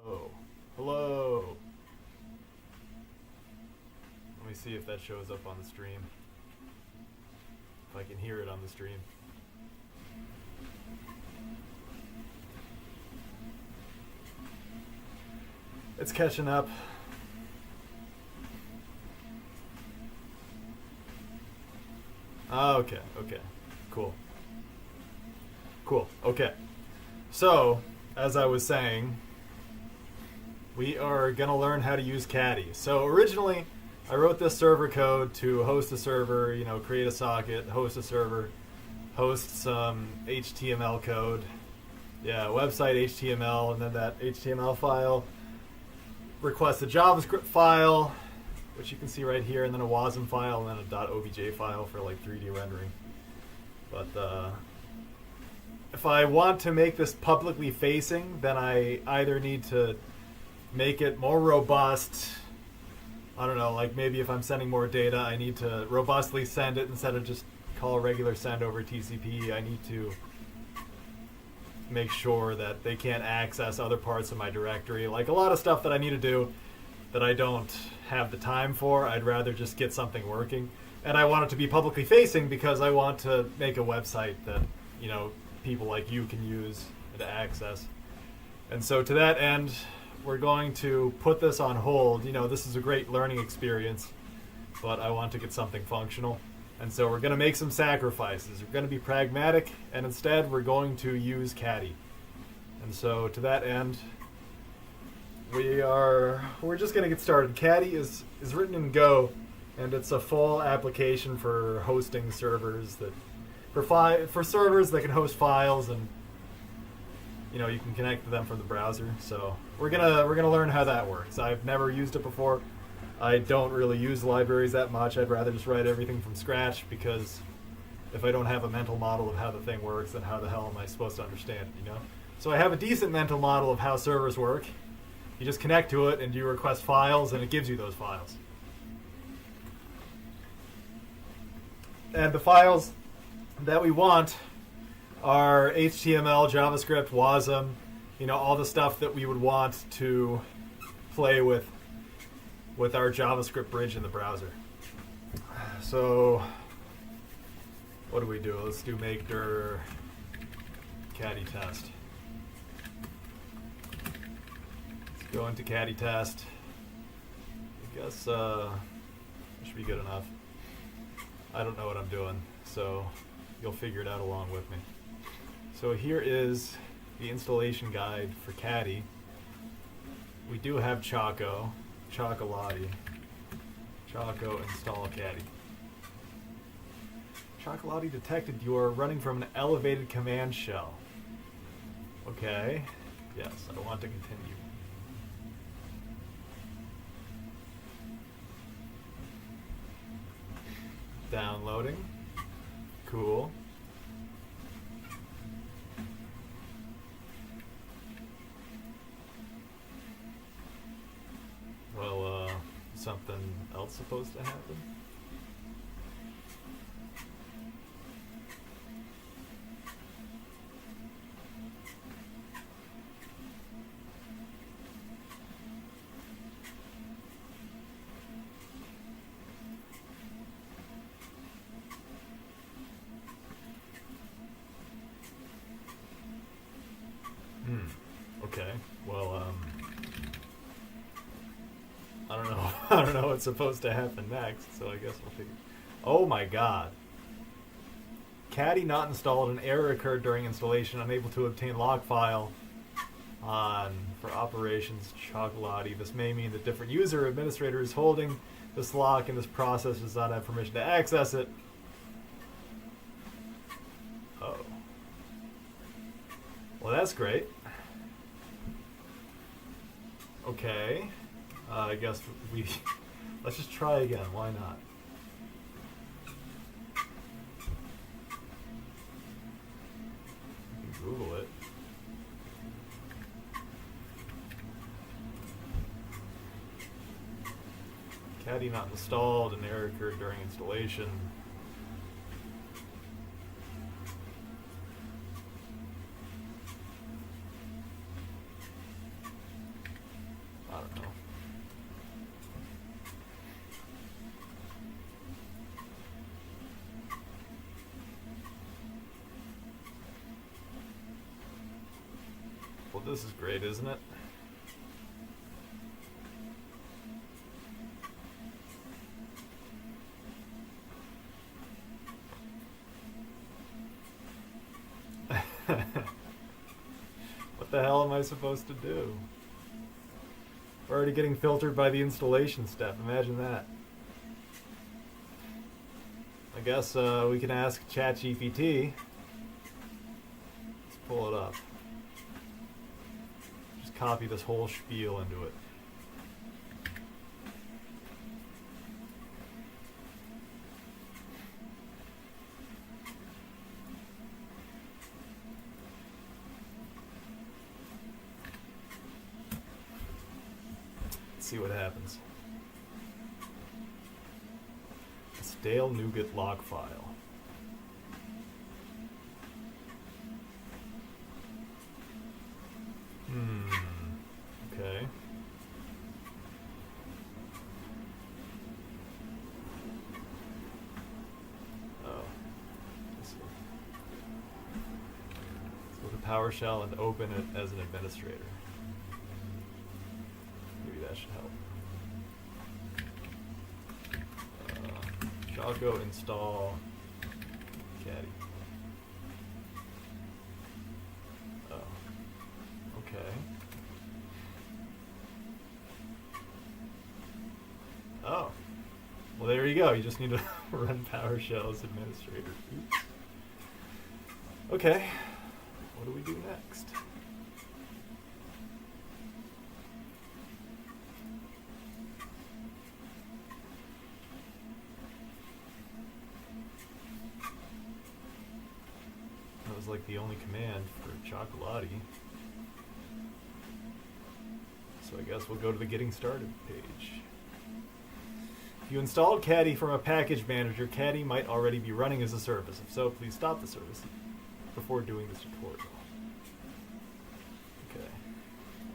Oh, hello. Let me see if that shows up on the stream. If I can hear it on the stream. It's catching up. Okay, cool. Okay. So, as I was saying, we are going to learn how to use Caddy. So originally, I wrote this server code to host a server, create a socket, host a server, host some HTML code. Yeah, website HTML, and then that HTML file requests a JavaScript file, which you can see right here, and then a WASM file, and then a .obj file for like 3D rendering. But if I want to make this publicly facing, then I either need to make it more robust. I don't know, like maybe if I'm sending more data, I need to robustly send it instead of just call a regular send over TCP. I need to make sure that they can't access other parts of my directory. Like a lot of stuff that I need to do that I don't have the time for. I'd rather just get something working. And I want it to be publicly facing because I want to make a website that, people like you can use to access. And so to that end, we're going to put this on hold. This is a great learning experience, but I want to get something functional. And so we're going to make some sacrifices. We're going to be pragmatic, and instead we're going to use Caddy. And so to that end, we're just going to get started. Caddy is written in Go, and it's a full application for hosting servers for servers that can host files, and you can connect to them from the browser. So we're gonna learn how that works. I've never used it before. I don't really use libraries that much. I'd rather just write everything from scratch, because if I don't have a mental model of how the thing works, then how the hell am I supposed to understand it, So I have a decent mental model of how servers work. You just connect to it and you request files, and it gives you those files. And the files that we want are HTML, JavaScript, WASM, all the stuff that we would want to play with our JavaScript bridge in the browser. So what do we do? Let's do make dir caddy test. Let's go into caddy test. I guess it should be good enough. I don't know what I'm doing, so you'll figure it out along with me. So here is the installation guide for Caddy. We do have Choco install Caddy. Chocolati detected you are running from an elevated command shell. Okay, yes, I want to continue. Downloading. Cool. Well, something else supposed to happen? Okay. Well, I don't know. I don't know what's supposed to happen next, so I guess we'll figure. Oh my God. Caddy not installed. An error occurred during installation. Unable to obtain log file for operations Chocolati. This may mean that different user or administrator is holding this lock, and this process does not have permission to access it. Oh. Well, that's great. Okay. I guess let's just try again. Why not? You can Google it. Caddy not installed. An error occurred during installation. this is great, isn't it? What the hell am I supposed to do? We're already getting filtered by the installation step. Imagine that. I guess we can ask ChatGPT. Let's pull it up. Just copy this whole spiel into it. See what happens. A stale NuGet log file. Okay. Oh. Let's see. Let's go to PowerShell and open it as an administrator. That should help. I'll go install Caddy. Oh, okay. Oh, well there you go. You just need to run PowerShell as administrator. Oops. Okay, what do we do next? Like the only command for Chocolati. So I guess we'll go to the Getting Started page. If you installed Caddy from a package manager, Caddy might already be running as a service. If so, please stop the service before doing this tutorial. Okay,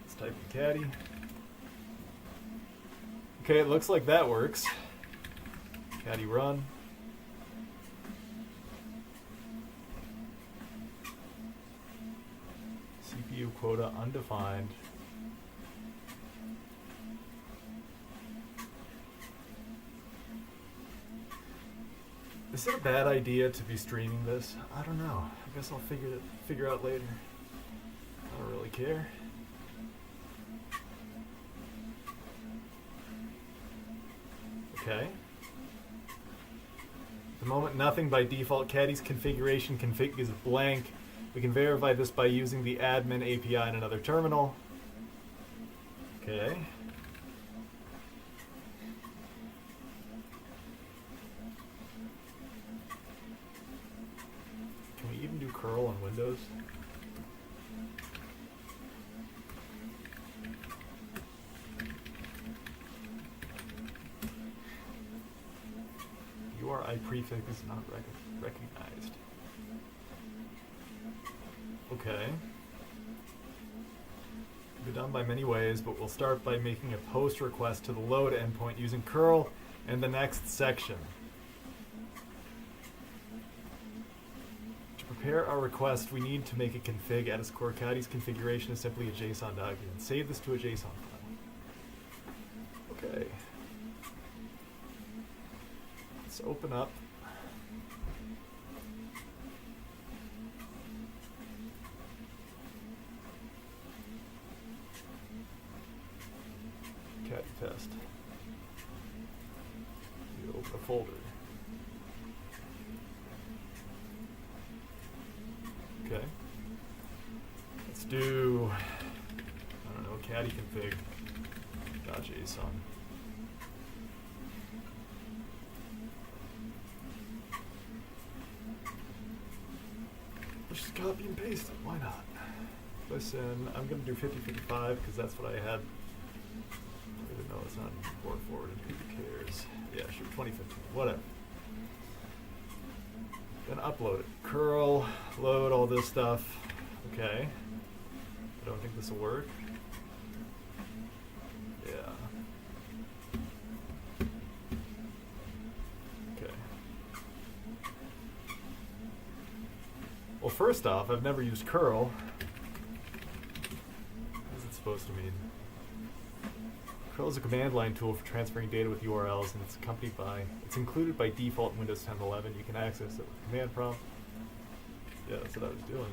let's type in Caddy. Okay, it looks like that works. Caddy run. CPU quota undefined. Is it a bad idea to be streaming this? I don't know. I guess I'll figure out later. I don't really care. Okay. At the moment, nothing by default. Caddy's configuration config is blank. We can verify this by using the admin API in another terminal. Okay. Can we even do curl on Windows? URI prefix is not recognized. Okay. Can be done by many ways, but we'll start by making a post request to the load endpoint using curl in the next section. To prepare our request, we need to make a config at its core. Caddy's configuration is simply a JSON document. Save this to a JSON file. Okay. Let's open up Caddy test. You open a folder. Okay. Let's do, I don't know, Caddy config.json. Let's just copy and paste it. Why not? Listen, I'm going to do 5055 because that's what I had. Even though it's not port forwarded, who cares? Yeah, sure, 2015, whatever. Then upload it. Curl, load all this stuff. Okay. I don't think this will work. Yeah. Okay. Well, first off, I've never used curl. supposed to mean. Curl is a command line tool for transferring data with URLs, and it's included by default in Windows 10 and 11. You can access it with command prompt. Yeah, that's what I was doing.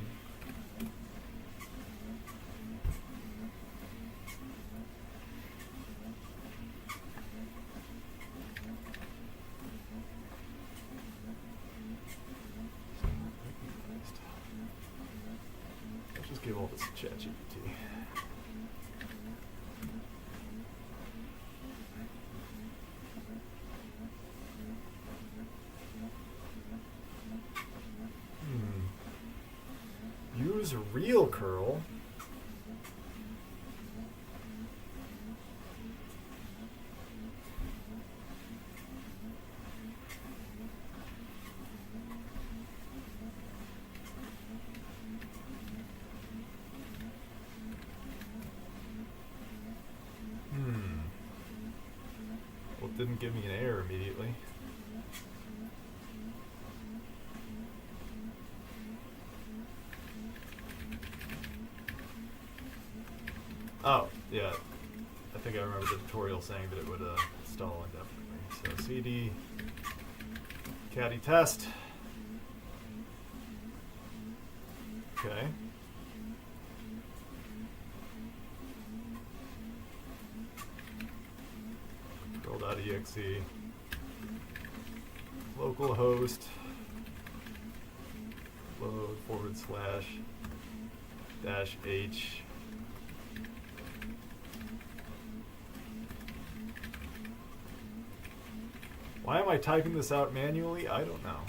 Let's just give all this to ChatGPT. Use real curl. Well, it didn't give me an error immediately. Oh, yeah. I think I remember the tutorial saying that it would stall indefinitely. So cd caddy test. Okay. Curl.exe. Localhost. Load /-h. Why am I typing this out manually? I don't know.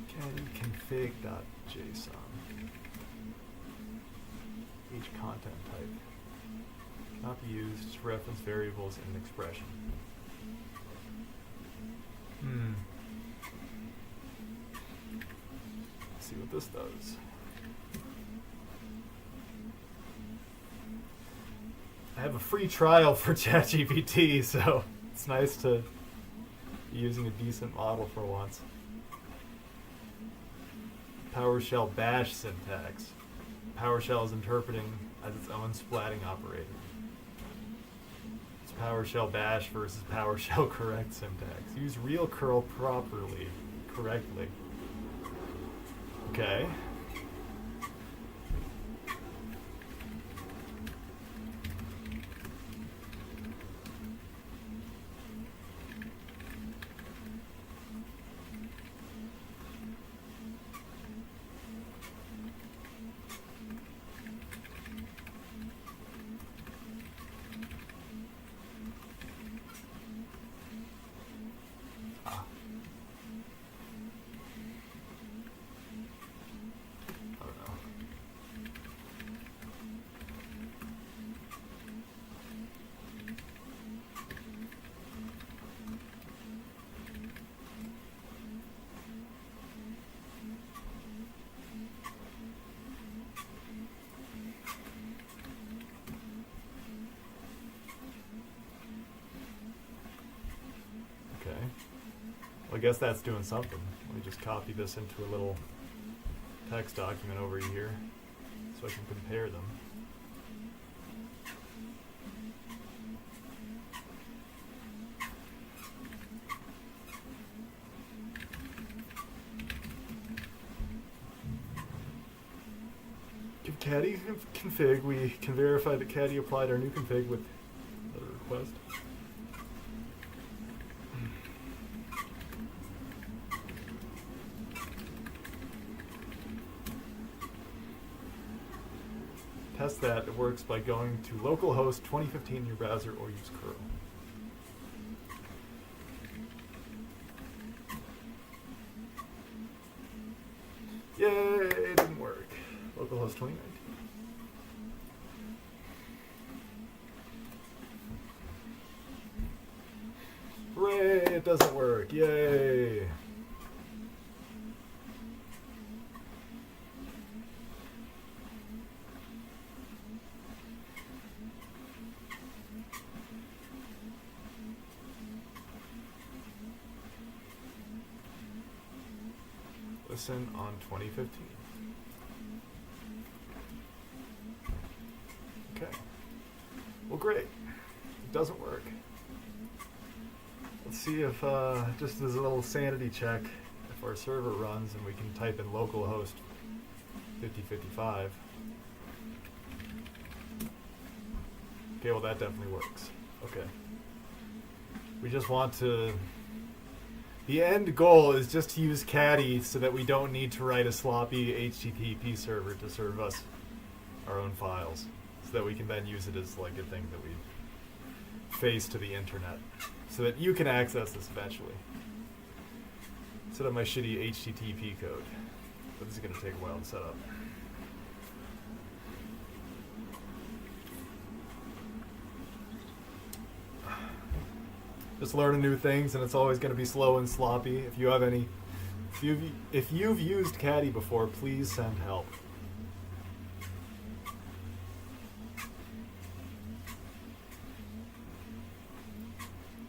Caddy config.json. Each content type cannot be used to reference variables in an expression. Let's see what this does. I have a free trial for ChatGPT, so it's nice to be using a decent model for once. PowerShell bash syntax. PowerShell is interpreting as its own splatting operator. It's PowerShell bash versus PowerShell correct syntax. Use real curl correctly. Okay. Well, I guess that's doing something. Let me just copy this into a little text document over here so I can compare them. Give Caddy config. We can verify that Caddy applied our new config with the request. Test that it works by going to localhost 2015 in your browser or use curl. Yay, it didn't work. Localhost 2019. Hooray, it doesn't work. Yay. Listen on 2015. great. It doesn't work. Let's see if, just as a little sanity check, if our server runs and we can type in localhost 5055. Okay, well that definitely works. Okay. We just want to... The end goal is just to use Caddy so that we don't need to write a sloppy HTTP server to serve us our own files. So that we can then use it as like a thing that we face to the internet. So that you can access this eventually. Instead of my shitty HTTP code. But this is going to take a while to set up. Just learning new things, and it's always going to be slow and sloppy. If you have any, if you've used Caddy before, please send help.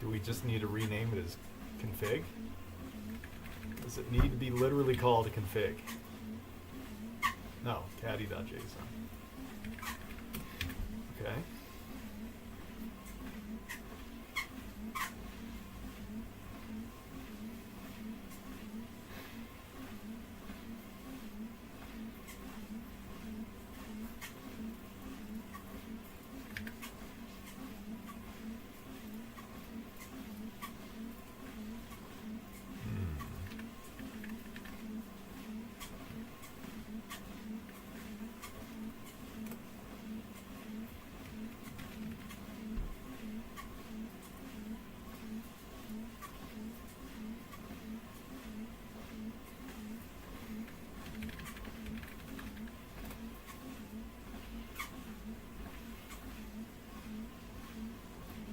Do we just need to rename it as config? Does it need to be literally called a config? No, caddy.json. Okay.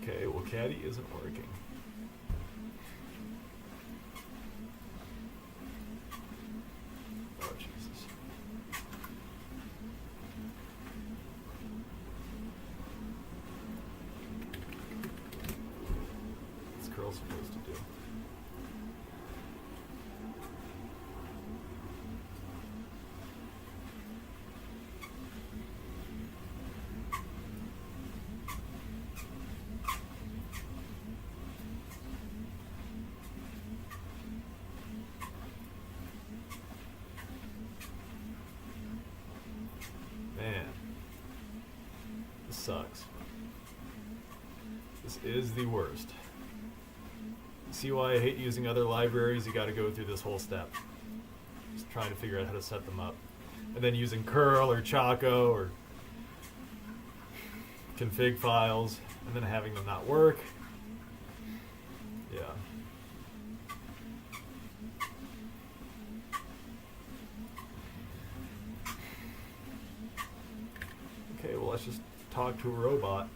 Okay, well, Caddy isn't working. Oh, Jesus. What's curl supposed to do? Man, this sucks. This is the worst. See why I hate using other libraries? You gotta go through this whole step. Just trying to figure out how to set them up. And then using curl or Choco or config files, and then having them not work. Yeah. Okay, well, let's just talk to a robot.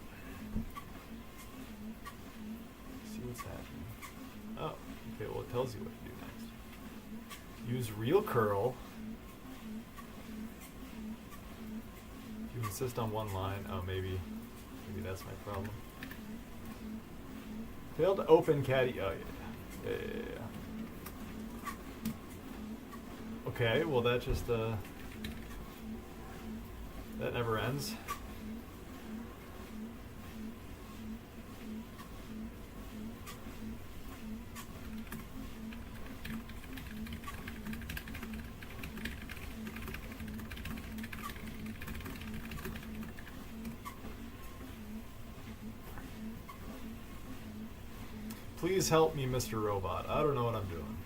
See what's happening. Oh, okay, well, it tells you what to do next. Use real curl. If you insist on one line, oh, maybe that's my problem. Failed to open Caddy. Oh, yeah. Okay, well, that just, that never ends. Please help me, Mr. Robot. I don't know what I'm doing.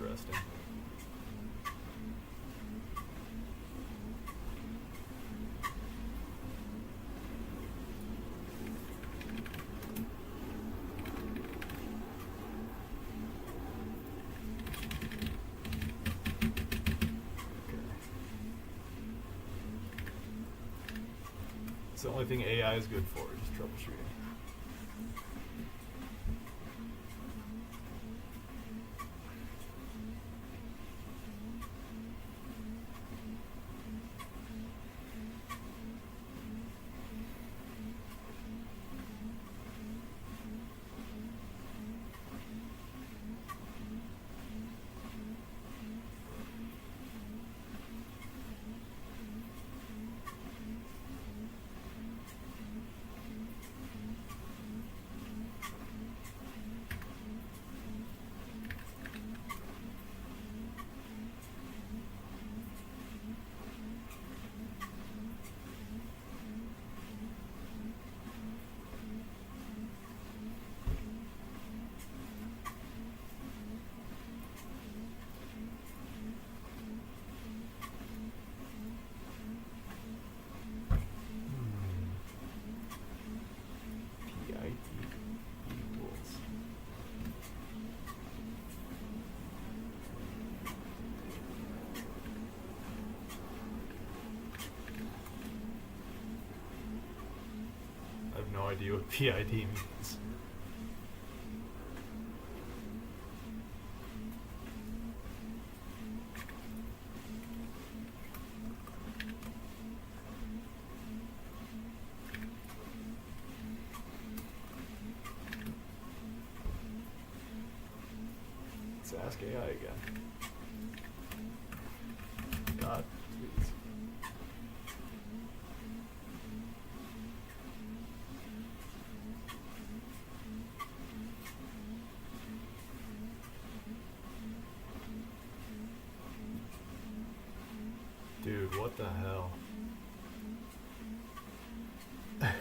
Interesting. It's the only thing AI is good for, just troubleshooting. No idea what PID means. Let's ask AI again. God, please. Dude, what the hell? I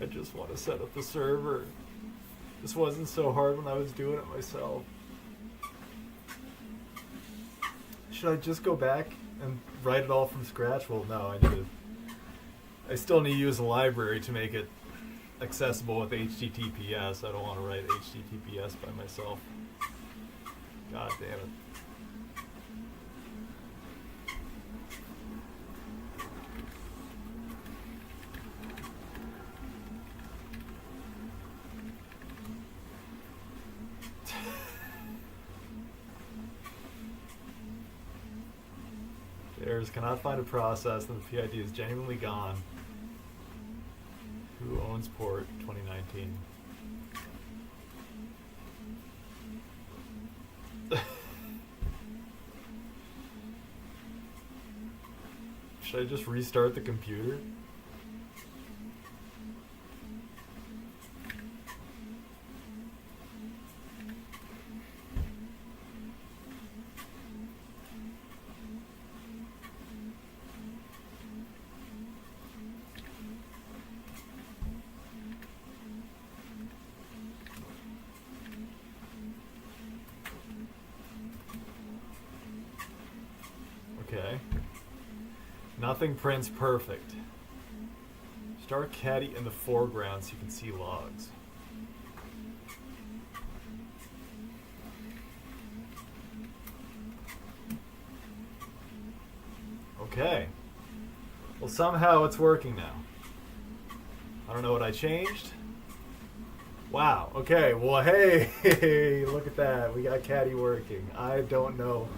just want to set up the server. This wasn't so hard when I was doing it myself. Should I just go back and write it all from scratch? Well, no, I still need to use a library to make it accessible with HTTPS. I don't want to write HTTPS by myself. God damn it. Errors cannot find a process and the PID is genuinely gone. Who owns port 2019? Should I just restart the computer? Okay. Nothing prints perfect. Start Caddy in the foreground so you can see logs. Okay. Well, somehow it's working now. I don't know what I changed. Wow. Okay. Well, hey, look at that. We got Caddy working. I don't know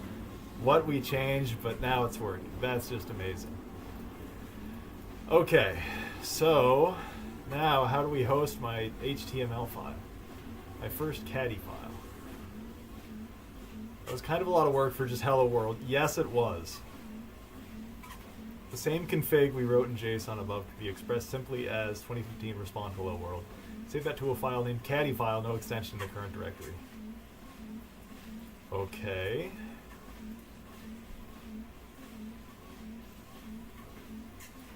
what we changed, but now it's working. That's just amazing. Okay, so now how do we host my HTML file? My first Caddy file. That was kind of a lot of work for just hello world. Yes, it was. The same config we wrote in JSON above could be expressed simply as 2015 respond hello world. Save that to a file named Caddy file, no extension to the current directory. Okay.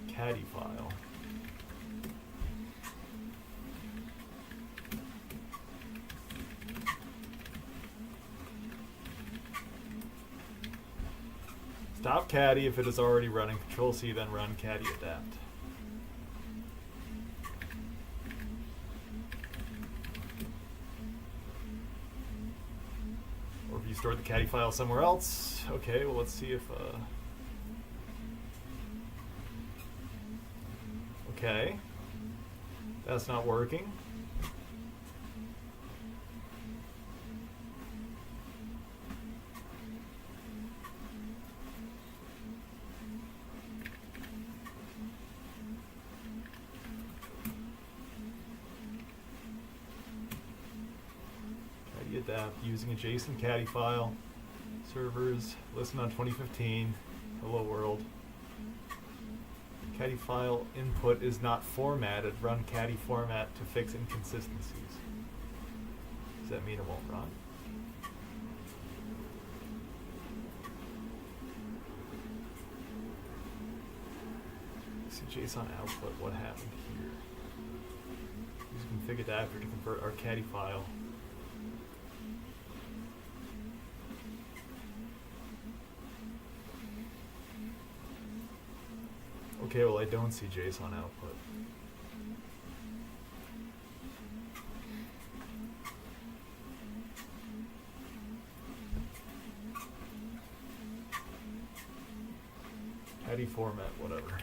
Caddy file. Stop Caddy if it is already running. Control C, then run Caddy adapt. Or if you stored the Caddy file somewhere else. Okay, well let's see if Okay. That's not working. Caddy adapt using a JSON Caddy file. Servers, listen on 2015. Hello world. Caddy file input is not formatted. Run Caddy format to fix inconsistencies. Does that mean it won't run? See JSON output. What happened here? Use config adapter to convert our Caddy file. Okay, well I don't see JSON output. Caddy format, whatever.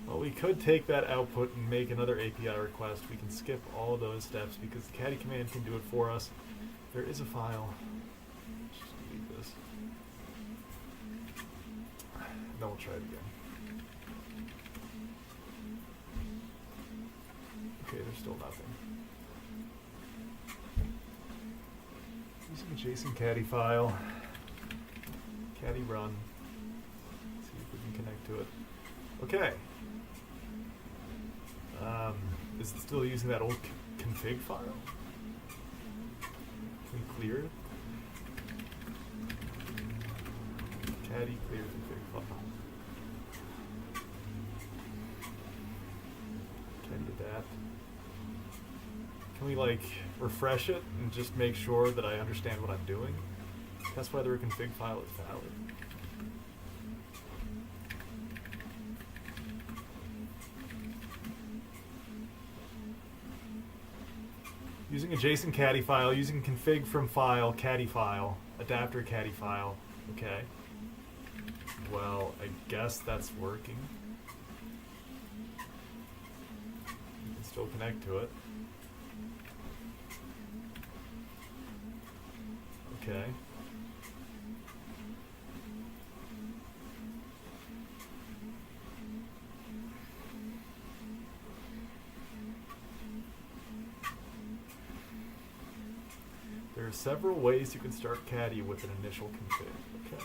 Well, we could take that output and make another API request. We can skip all those steps because the Caddy command can do it for us. There is a file. Let's just delete this. Then we'll try it again. Okay, there's still nothing. Using a JSON Caddy file. Caddy run. Let's see if we can connect to it. Okay. Is it still using that old config file? Can we clear it? Caddy clear config file. Caddy adapt. Can we like refresh it and just make sure that I understand what I'm doing? That's whether a config file is valid. Using a JSON Caddy file, using config from file, Caddy file, adapter Caddy file. Okay. Well, I guess that's working. You can still connect to it. Okay. There are several ways you can start Caddy with an initial config. Okay.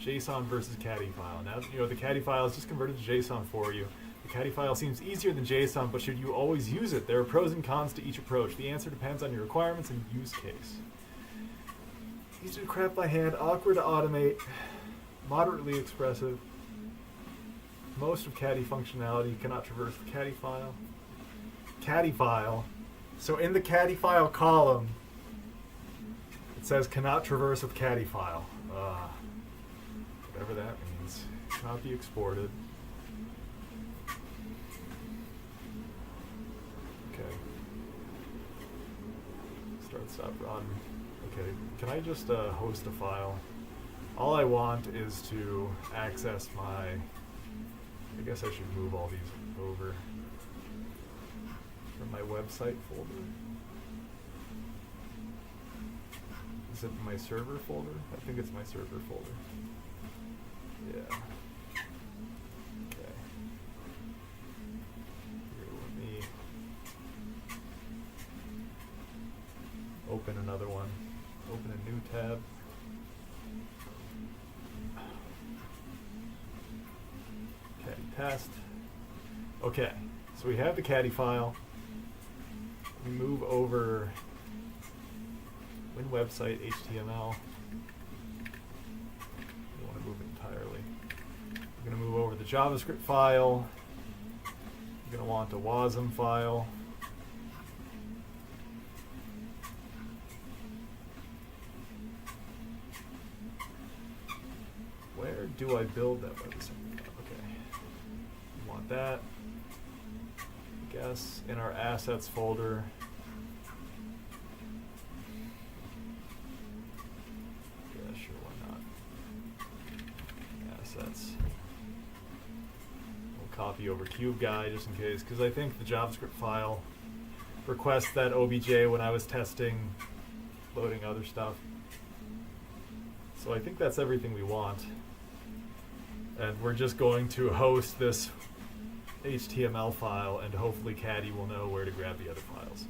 JSON versus Caddy file. Now, you know, the Caddy file is just converted to JSON for you. The Caddy file seems easier than JSON, but should you always use it? There are pros and cons to each approach. The answer depends on your requirements and use case. Easy to craft by hand, awkward to automate, moderately expressive. Most of Caddy functionality cannot traverse the Caddy file. Caddy file. So in the Caddy file column, it says cannot traverse with Caddy file. Whatever that means. Cannot be exported. Okay. Start, stop, run. Okay. Can I just host a file? All I want is to access my... I guess I should move all these over from my website folder. Is it my server folder? I think it's my server folder. Yeah. Okay. Here, let me open another one. Open a new tab. Caddy test. Okay, so we have the Caddy file. We move over Win website, HTML. We want to move it entirely. We're going to move over the JavaScript file. We're going to want a WASM file. Where do I build that website? Okay. We want that. guess in our assets folder. Yeah, sure, why not? Assets. We'll copy over cube guy just in case, because I think the JavaScript file requests that OBJ when I was testing loading other stuff. So I think that's everything we want. And we're just going to host this HTML file, and hopefully Caddy will know where to grab the other files.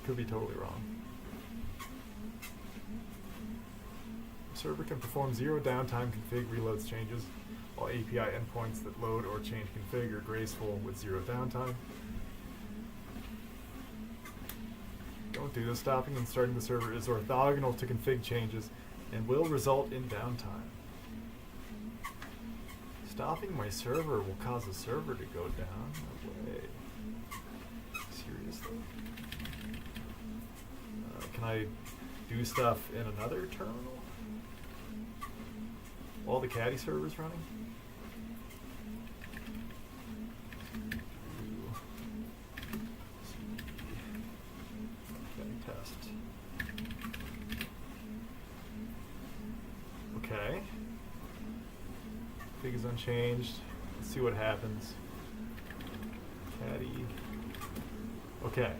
Could be totally wrong. The server can perform zero downtime config reloads changes, while API endpoints that load or change config are graceful with zero downtime. Don't do this. Stopping and starting the server is orthogonal to config changes and will result in downtime. Stopping my server will cause the server to go down? No way. Seriously? Can I do stuff in another terminal while the Caddy server is running? Test. Okay. Config is unchanged. Let's see what happens. Caddy. Okay.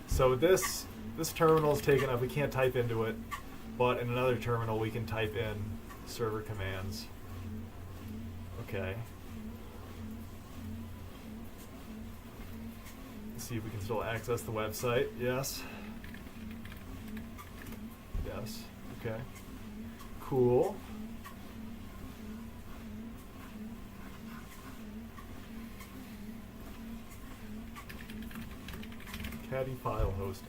So this terminal is taken up. We can't type into it, but in another terminal we can type in server commands. Okay. Let's see if we can still access the website. Yes. Yes. Okay. Cool. Caddy file hosting.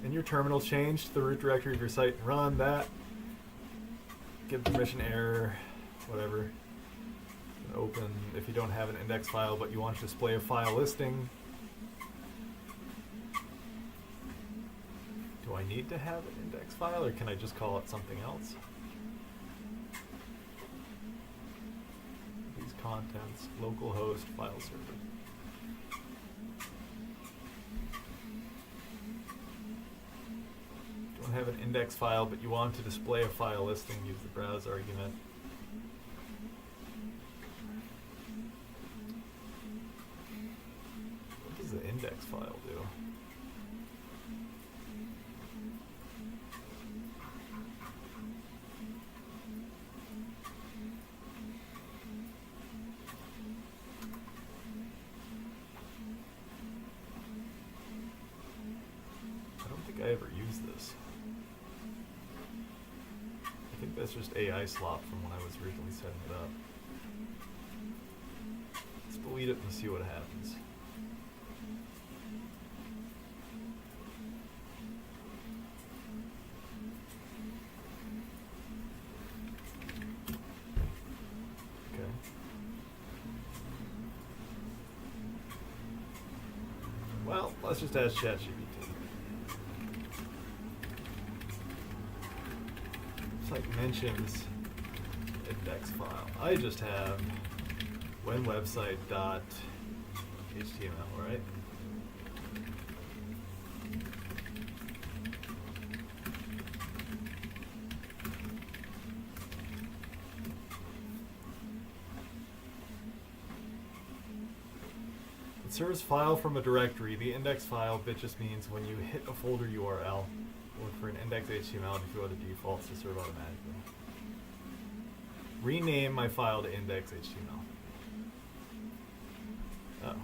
And your terminal changed the root directory of your site and run that. Give permission error, whatever. Open if you don't have an index file but you want to display a file listing. Do I need to have an index file, or can I just call it something else? These contents, localhost, file server. Don't have an index file but you want to display a file listing, use the browse argument. What does the index file do? I don't think I ever used this. I think that's just AI slop from when I was originally setting it up. Let's delete it and see what happens. Okay. Well, let's just ask ChatGPT. Like mentions index file. I just have when website dot HTML, right? It serves file from a directory. The index file bit just means when you hit a folder URL, look for an index HTML and a few other defaults to serve automatically. Rename my file to index HTML. Oh.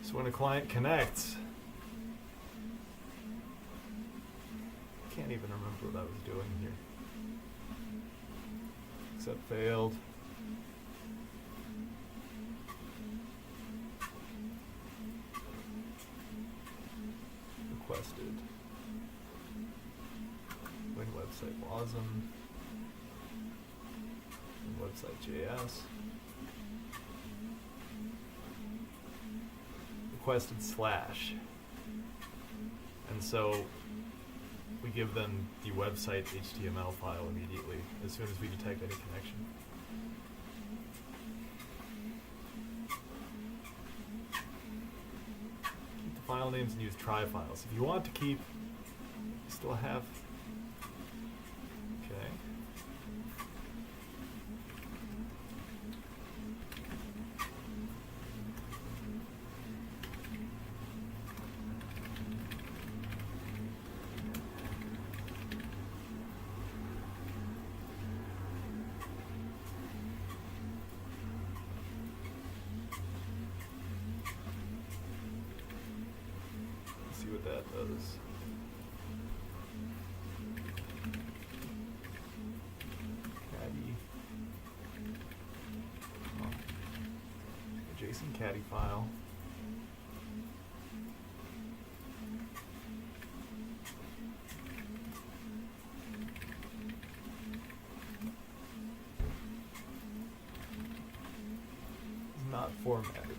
So when a client connects, I can't even remember what I was doing here. Except failed. Requested. When website WASM. When website JS. requested slash. And so we give them the website HTML file immediately as soon as we detect any connection. Keep the file names and use try files. If you want to keep, you still have, okay. See what that does. Caddy. Oh. JSON Caddy file. It's not formatted.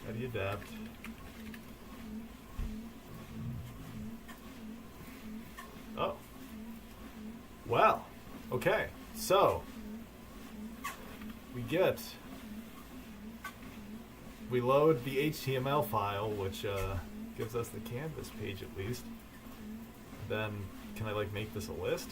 Caddy adapt. Oh. Wow. Okay. So we load the HTML file, which gives us the canvas page at least. Then can I like make this a list?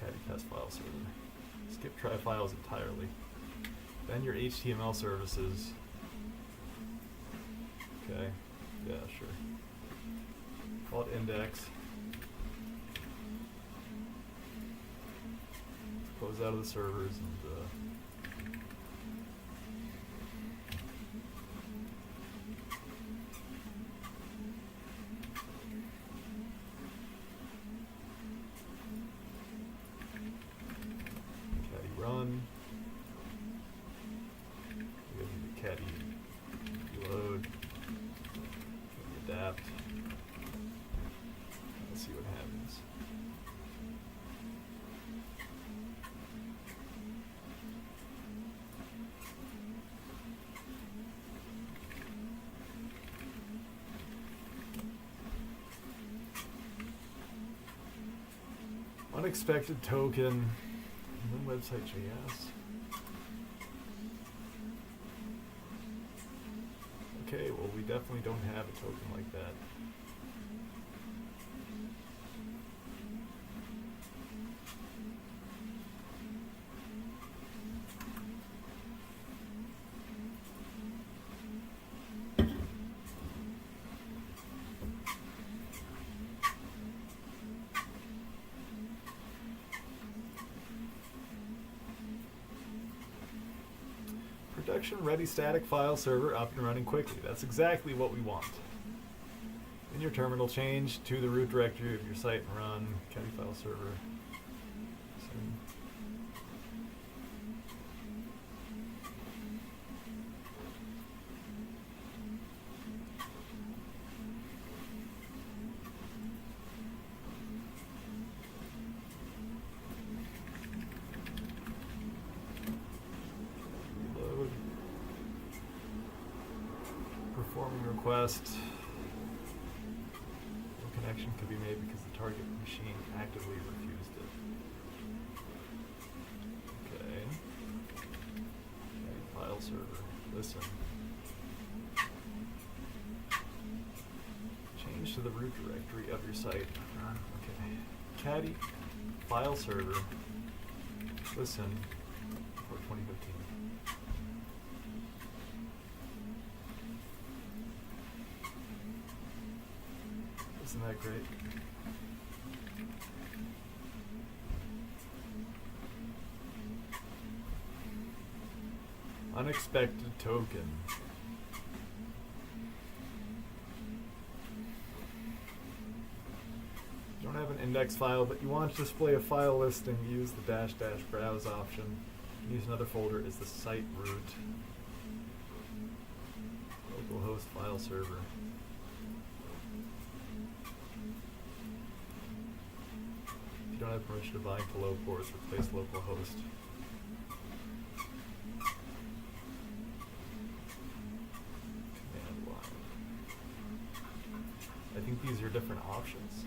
Caddy test file server. Skip try files entirely. Then your HTML services. Okay. Yeah, sure. Call it index. Close out of the servers and run. We have the Caddy load, Caddy adapt. Let's see what happens. Unexpected token. And then website JS. Okay, well we definitely don't have a token like that. Production ready static file server up and running quickly. That's exactly what we want. In your terminal, change to the root directory of your site and run Caddy file server. Performing request. No connection could be made because the target machine actively refused it. Okay. Caddy file server. Listen. Change to the root directory of your site. Okay. Caddy file server. Listen. For 2015. Isn't that great? Unexpected token. You don't have an index file, but you want to display a file listing, use the -- browse option. Use another folder is the site root. Localhost file server. If you don't have permission to bind to low ports, replace localhost. Command line. I think these are different options.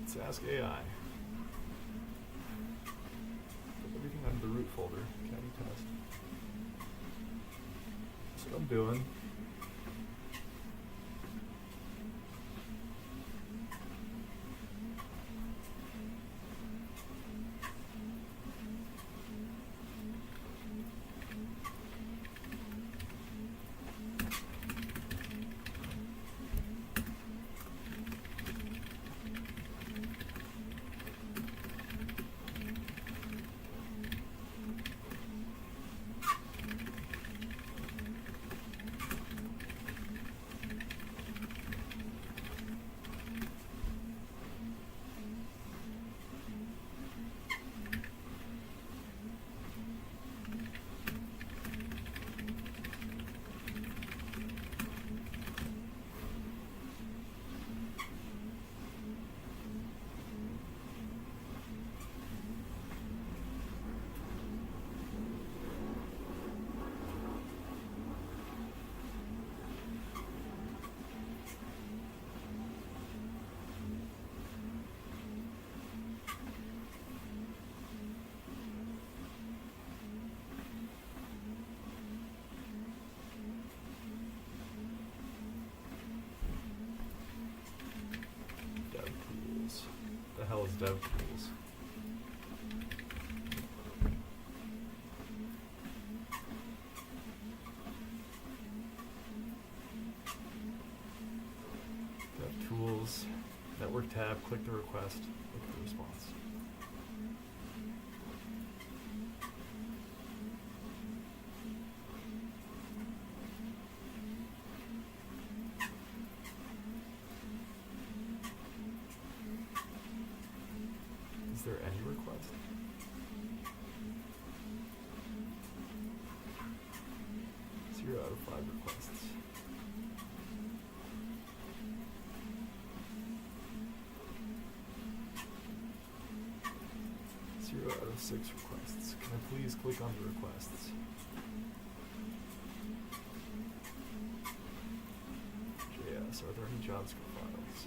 Let's ask AI. Put everything under the root folder. Caddy test. That's what I'm doing. The hell is DevTools? DevTools, network tab, click the request, look at the response. Is there any request? Zero out of 5 requests. Zero out of 6 requests. Can I please click on the requests? JS, are there any JavaScript files?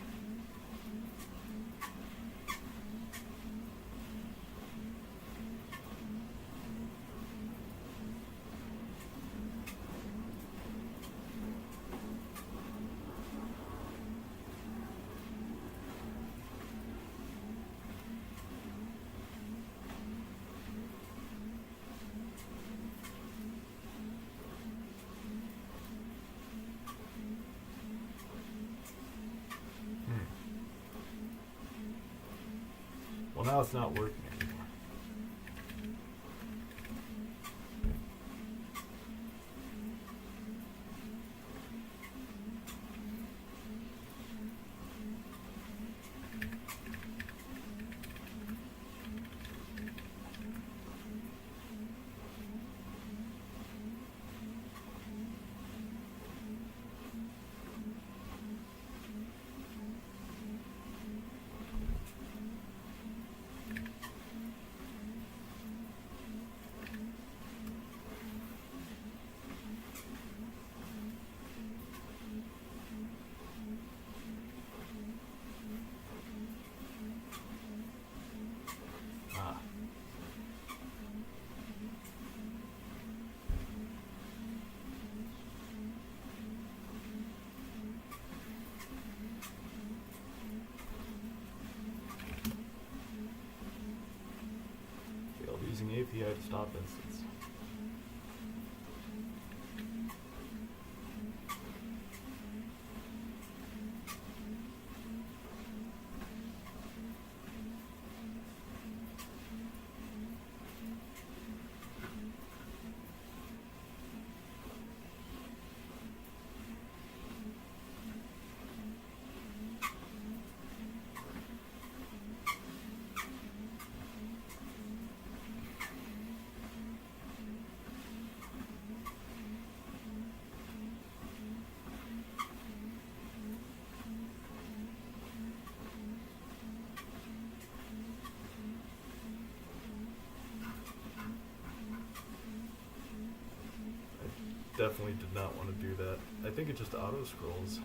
Well, now it's not working anymore. API to stop instance. Definitely did not want to do that. I think it just auto scrolls.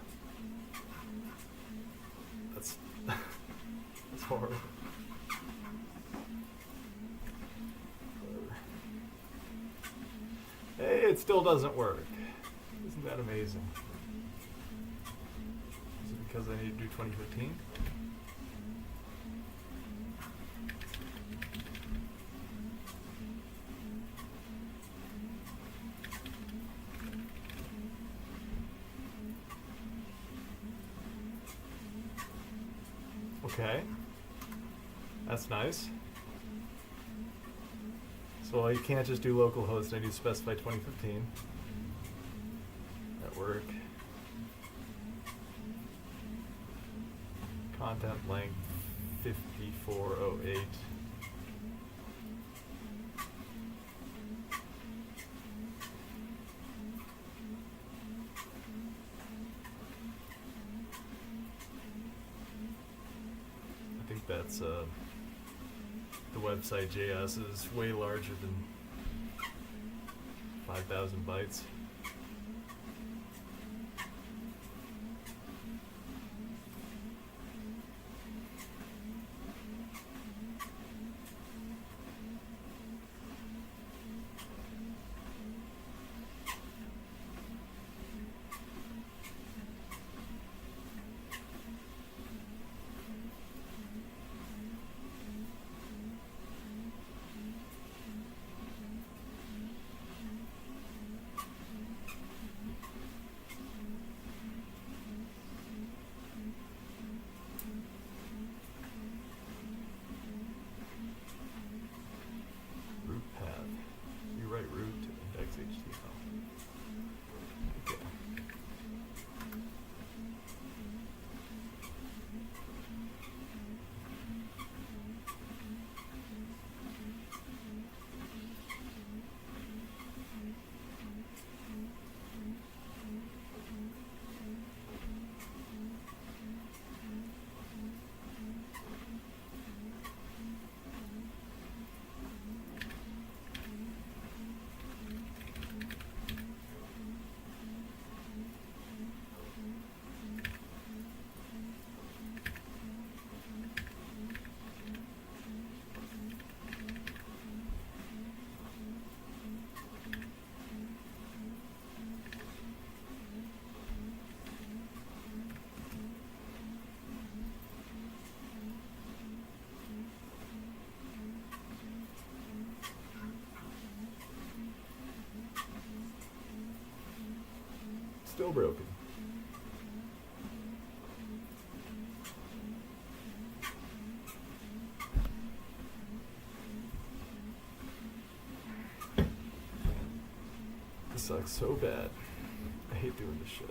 That's that's horrible. Hey, it still doesn't work. Isn't that amazing? Is it because I need to do 2015? Okay, that's nice. So you can't just do localhost, I need to specify 2015. Network. Content length 5408. I think that's the website JS is way larger than 5,000 bytes. Still broken. This sucks so bad. I hate doing this shit.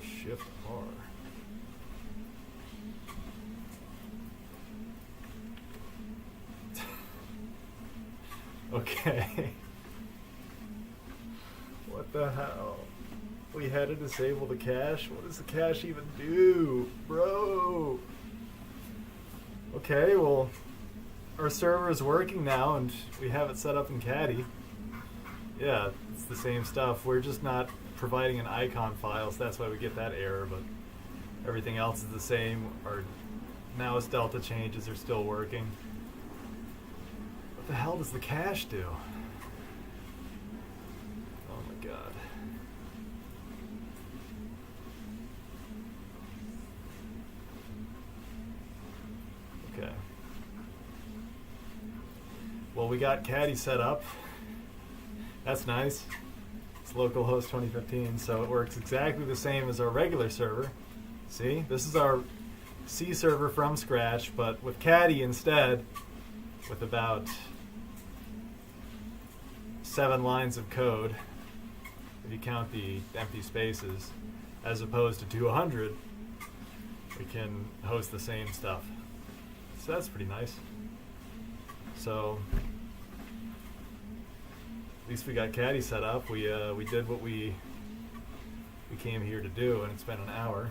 Shift R. Okay. What the hell? We had to disable the cache? What does the cache even do? Bro! Okay, well, our server is working now and we have it set up in Caddy. Yeah, it's the same stuff. We're just not providing an icon file, so that's why we get that error, but everything else is the same. Our mouse delta changes are still working. What the hell does the cache do? Oh my god. Okay. Well, we got Caddy set up. That's nice. It's localhost 2015, so it works exactly the same as our regular server. See? This is our C server from scratch, but with Caddy instead, with about 7 lines of code, if you count the empty spaces, as opposed to 200, we can host the same stuff. So that's pretty nice. So at least we got Caddy set up. We did what we came here to do, and it's been an hour.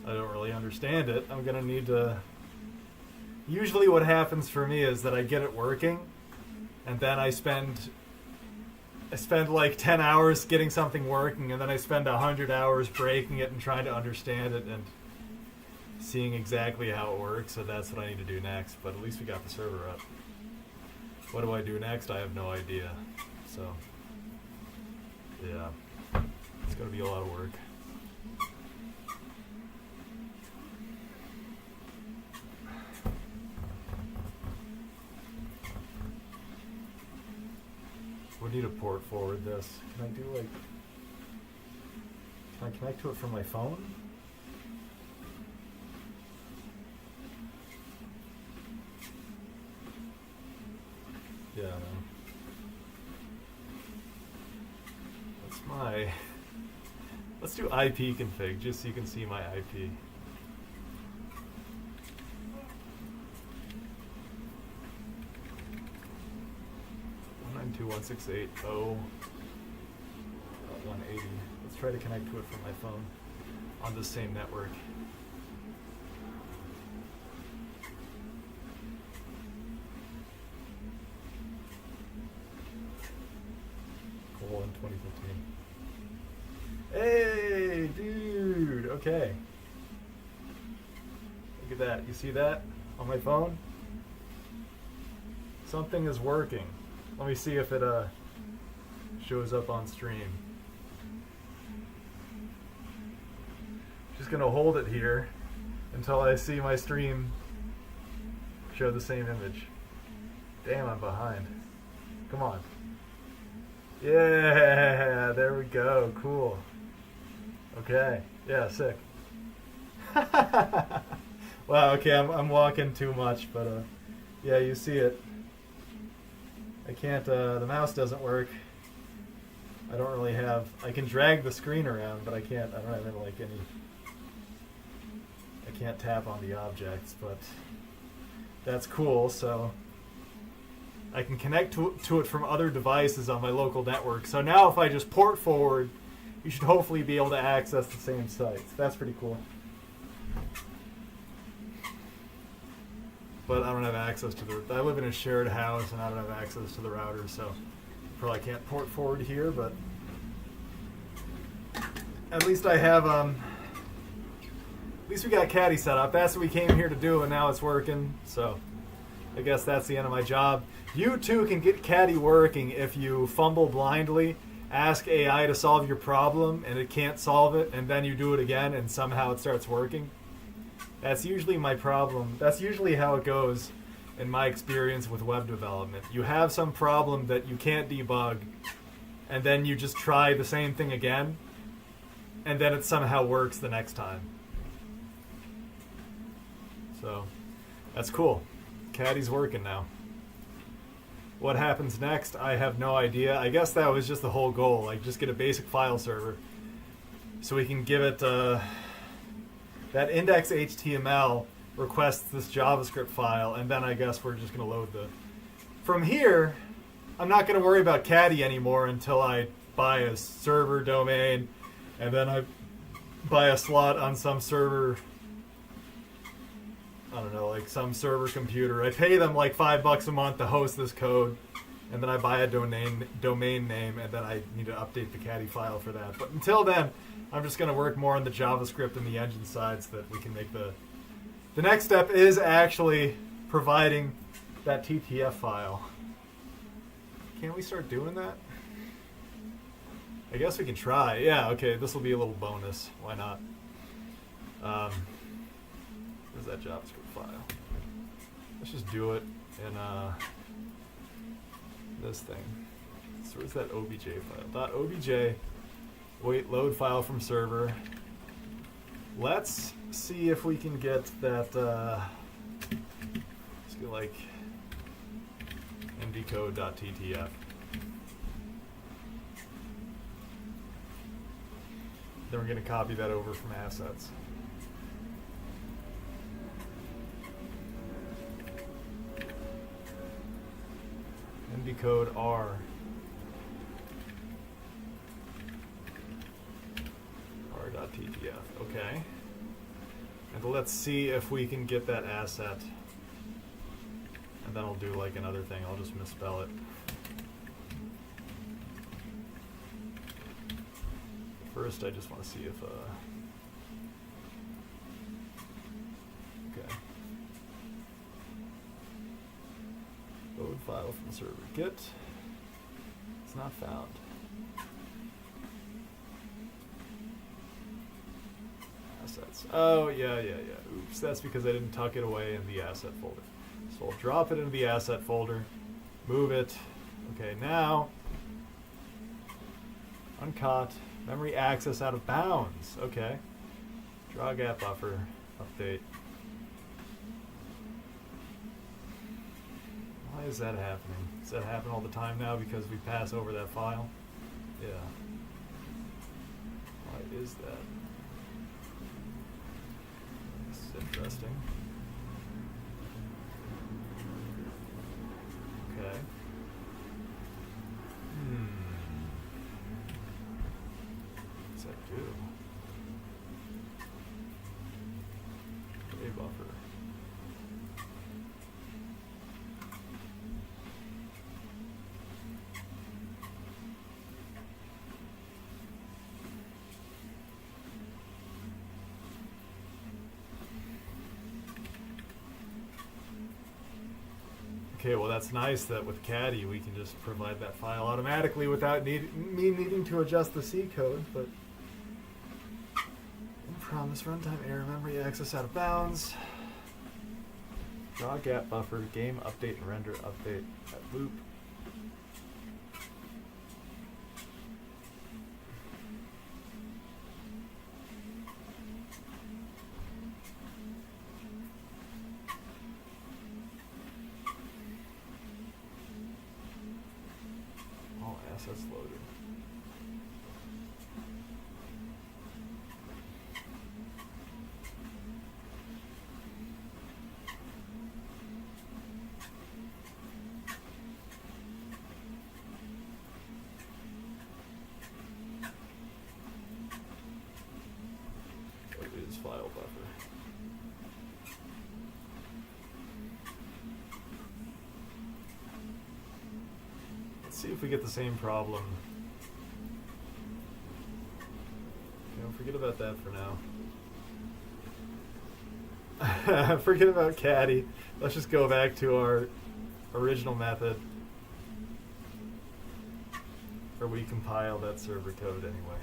I don't really understand it. I'm gonna need to. Usually, what happens for me is that I get it working, and then I spend like 10 hours getting something working, and then I spend 100 hours breaking it and trying to understand it and seeing exactly how it works. So that's what I need to do next. But at least we got the server up. What do I do next? I have no idea. So, yeah, it's going to be a lot of work. We need to port forward this. Can I do like, can I connect to it from my phone? Yeah, no. That's my. Let's do IP config just so you can see my IP. One 192.168.0.180. Let's try to connect to it from my phone on the same network. In 2015. Hey, dude. Okay. Look at that. You see that on my phone? Something is working. Let me see if it shows up on stream. Just gonna hold it here until I see my stream show the same image. Damn, I'm behind. Come on. Yeah, there we go. Cool. Okay. Yeah, sick. Wow, okay, I'm walking too much, but yeah, you see it. I can't, the mouse doesn't work. I don't really have, I can drag the screen around, but I don't have like any, I can't tap on the objects, but that's cool, so I can connect to it from other devices on my local network. So now if I just port forward, you should hopefully be able to access the same sites. That's pretty cool. But I don't have access to the, I live in a shared house and I don't have access to the router, so probably can't port forward here, but at least I have, at least we got Caddy set up. That's what we came here to do, and now it's working, so I guess that's the end of my job. You too can get Caddy working if you fumble blindly, ask AI to solve your problem, and it can't solve it, and then you do it again, and somehow it starts working. That's usually my problem. That's usually how it goes in my experience with web development. You have some problem that you can't debug, and then you just try the same thing again, and then it somehow works the next time. So, that's cool. Caddy's working now. What happens next, I have no idea. I guess that was just the whole goal, like just get a basic file server. so we can give it that index HTML requests this JavaScript file, and then I guess we're just going to load the... From here, I'm not going to worry about Caddy anymore until I buy a server domain, and then I buy a slot on some server, I don't know, like some server computer. I pay them like $5 a month to host this code, and then I buy a domain name, and then I need to update the Caddy file for that. But until then, I'm just going to work more on the JavaScript and the engine side so that we can make the next step is actually providing that TTF file. Can't we start doing that? I guess we can try. Yeah, okay, this will be a little bonus. Why not? Where's that JavaScript file? Let's just do it in this thing. So where's that obj file? .obj, wait, load file from server. Let's see if we can get that, let's go like mdcode.ttf. Then we're going to copy that over from assets. mdcode r. r.ttf. Okay. And let's see if we can get that asset. And then I'll do like another thing. I'll just misspell it. First, I just want to see if, okay. Load file from the server. Git. It's not found. Assets. Oh, yeah. Oops, that's because I didn't tuck it away in the asset folder. So I'll drop it into the asset folder, move it. Okay, now, uncaught. Memory access out of bounds. Okay. Draw gap buffer. Update. Why is that happening? Does that happen all the time now because we pass over that file? Yeah. Why is that? That's interesting. Okay. What's that do? A buffer. Okay, well that's nice that with Caddy we can just provide that file automatically without me needing to adjust the C code, but promise runtime error, memory access out of bounds, draw gap buffer, game update and render update at loop. All assets loaded. File buffer. Let's see if we get the same problem. Okay, forget about that for now. Forget about Caddy. Let's just go back to our original method where we compile that server code anyway.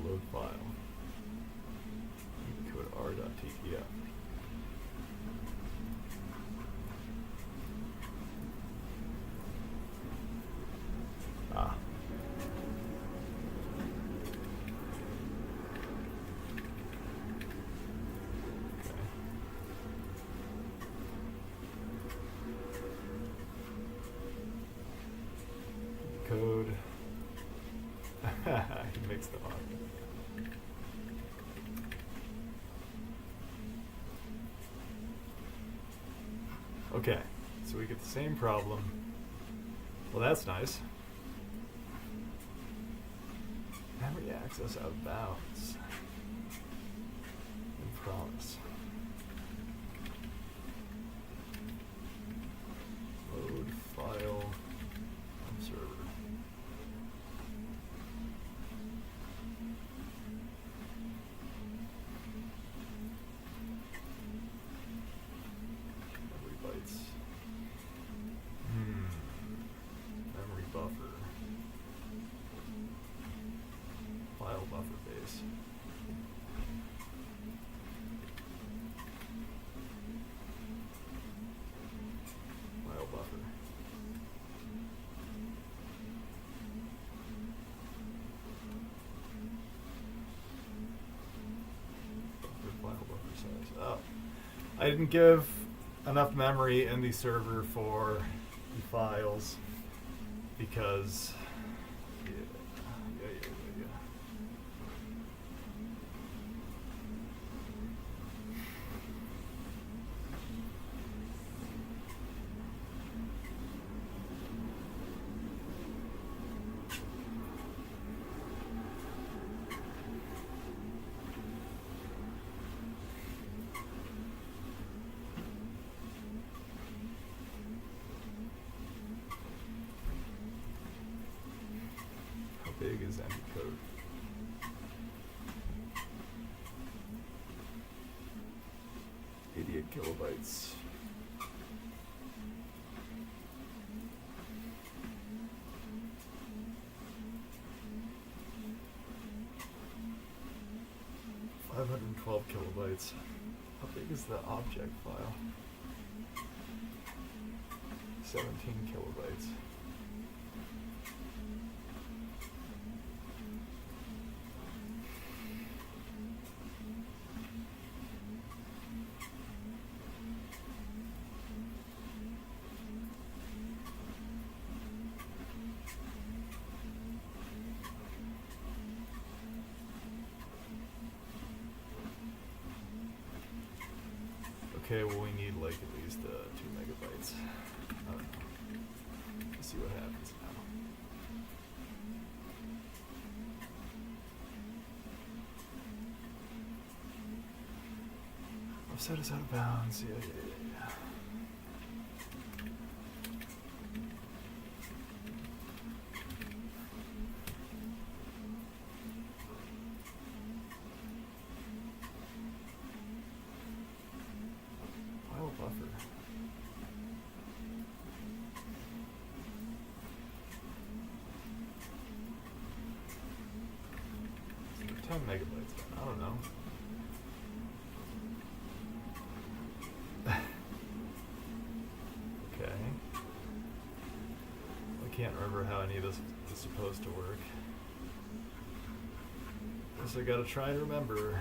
Load file. Code r.ttf. Ah. Code. He mixed them up. Okay, so we get the same problem. Well, that's nice. Memory access out of bounds. And promise. Load file from server. Memory bytes. Memory buffer. File buffer base. File buffer. File buffer size. Oh, I didn't give enough memory in the server for the files because yeah. How big is empty code? .88 kilobytes. .512 kilobytes. How big is the object file? 17 kilobytes. Okay, well we need like at least 2 megabytes. I don't know. Let's see what happens now. Offset is out of bounds. Yeah. File buffer. So 10 megabytes then. I don't know. Okay. I can't remember how any of this is supposed to work. Guess I gotta try and remember.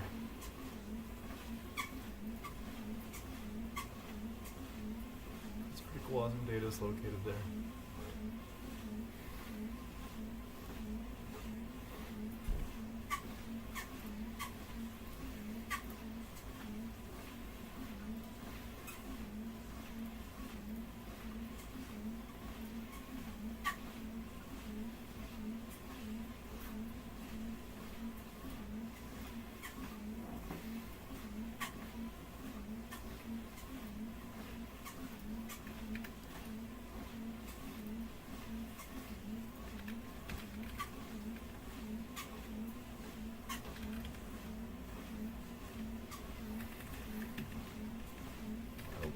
It's critical WASM data is located there.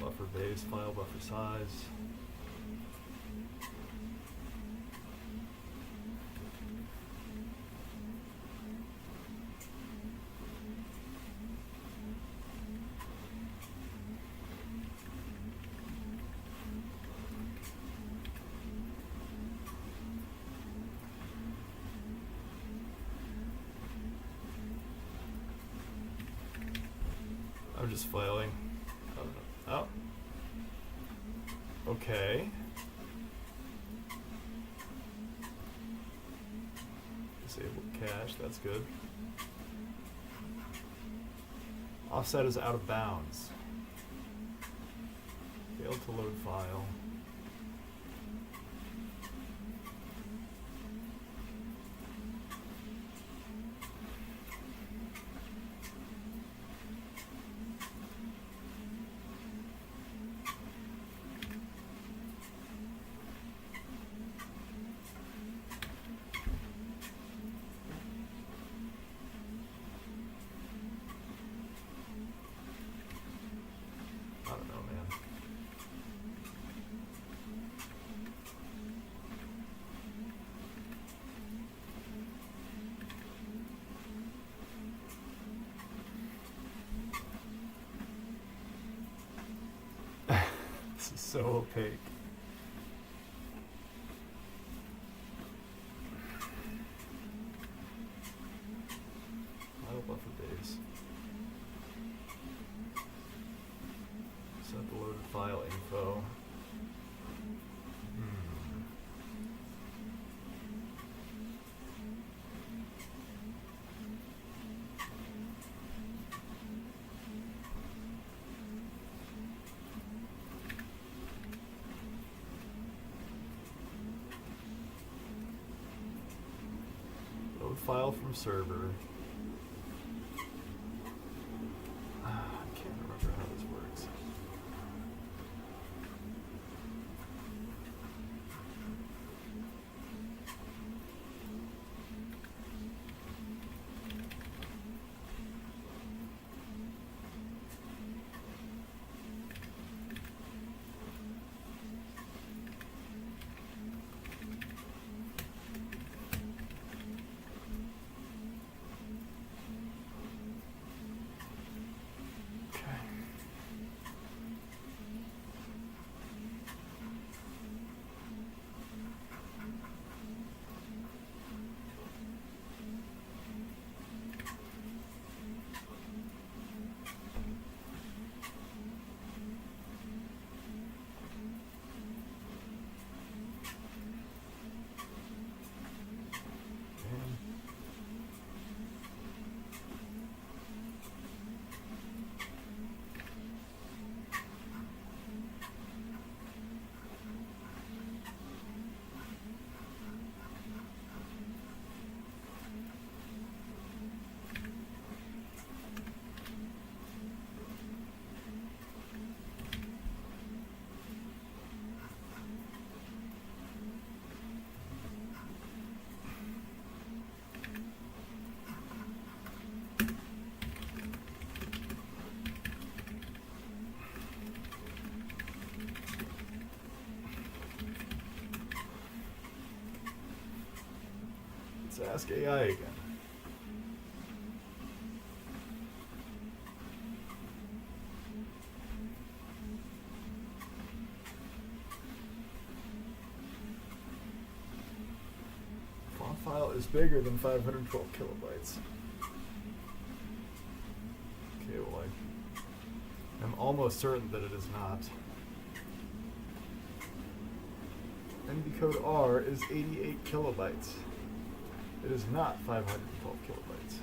Buffer base, file buffer size. just flailing. I don't know. Oh. Okay. Disable cache, that's good. Offset is out of bounds. Failed to load file. This is so opaque. Idle buffer base. Set the loaded file info. Load file from server. I can't remember how this works. Let's ask AI again. Font file is bigger than 512 kilobytes. Okay, well I'm almost certain that it is not. NB code R is 88 kilobytes. It is not 512 kilobytes.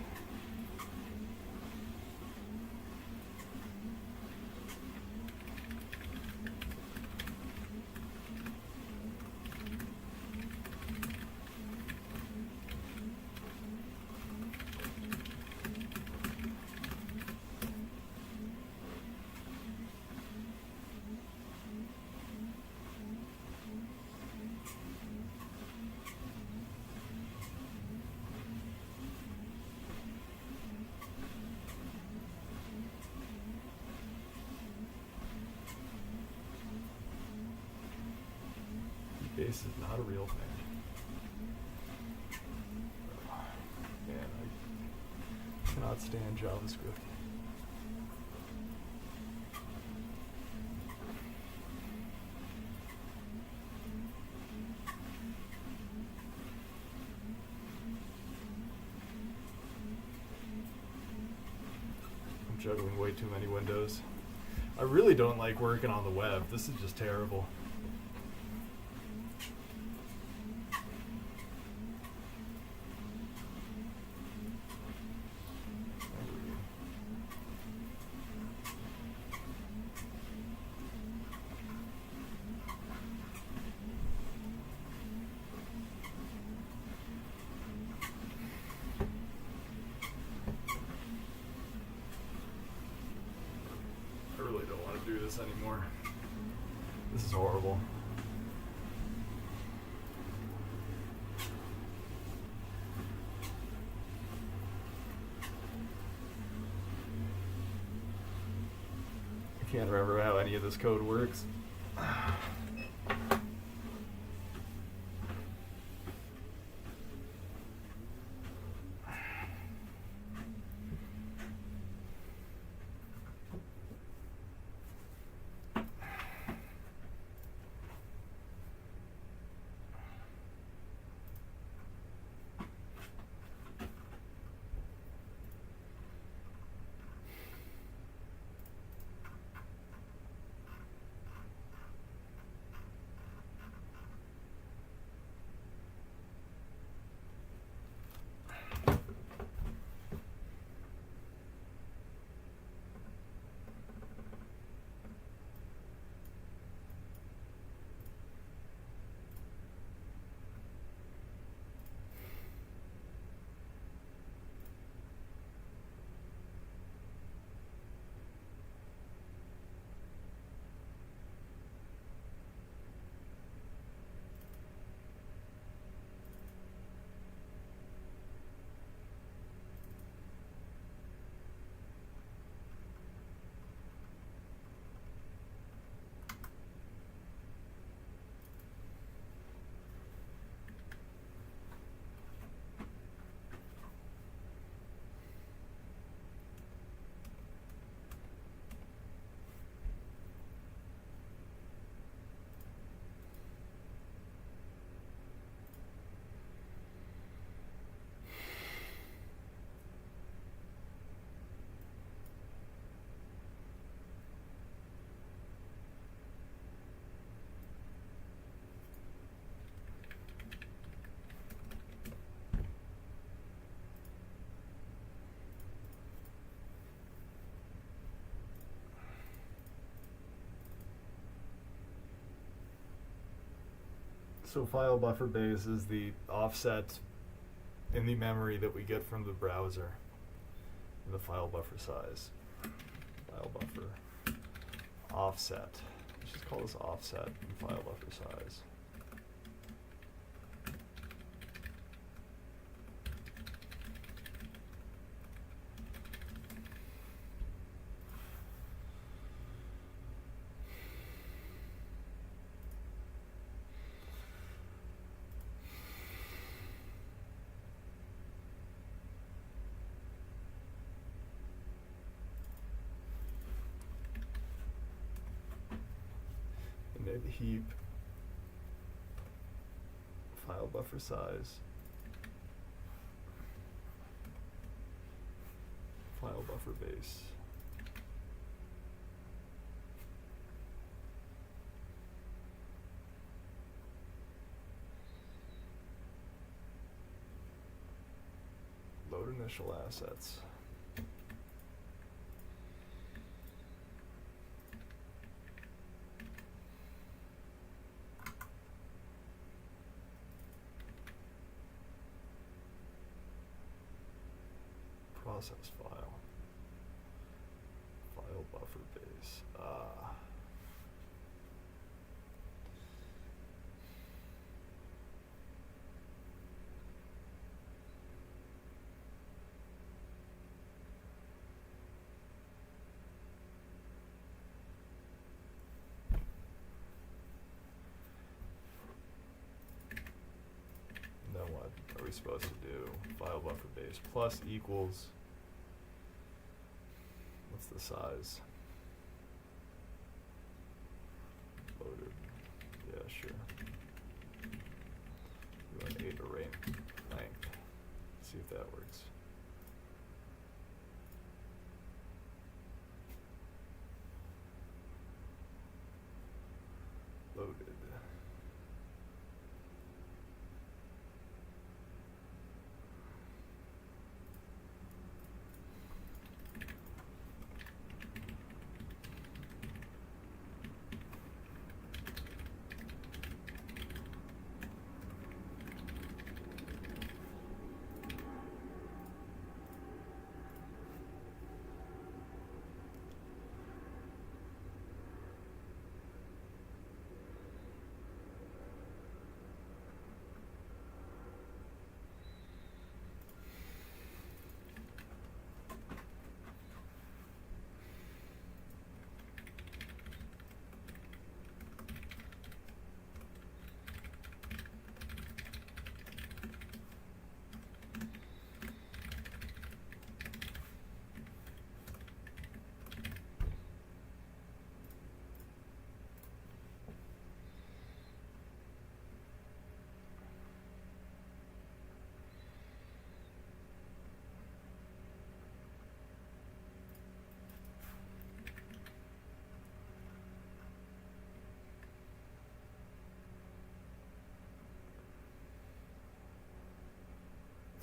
Base is not a real thing. Man, I cannot stand JavaScript. juggling way too many windows. I really don't like working on the web. This is just terrible. Anymore. This is horrible. I can't remember how any of this code works. So file buffer base is the offset in the memory that we get from the browser, and the file buffer size. File buffer offset. Let's just call this offset and file buffer size. Heap file buffer size, file buffer base. Load initial assets. Process file, file buffer base. Then what are we supposed to do? File buffer base plus equals. What's the size? Loaded. Yeah, sure. We want 8 array length. See if that works. loaded.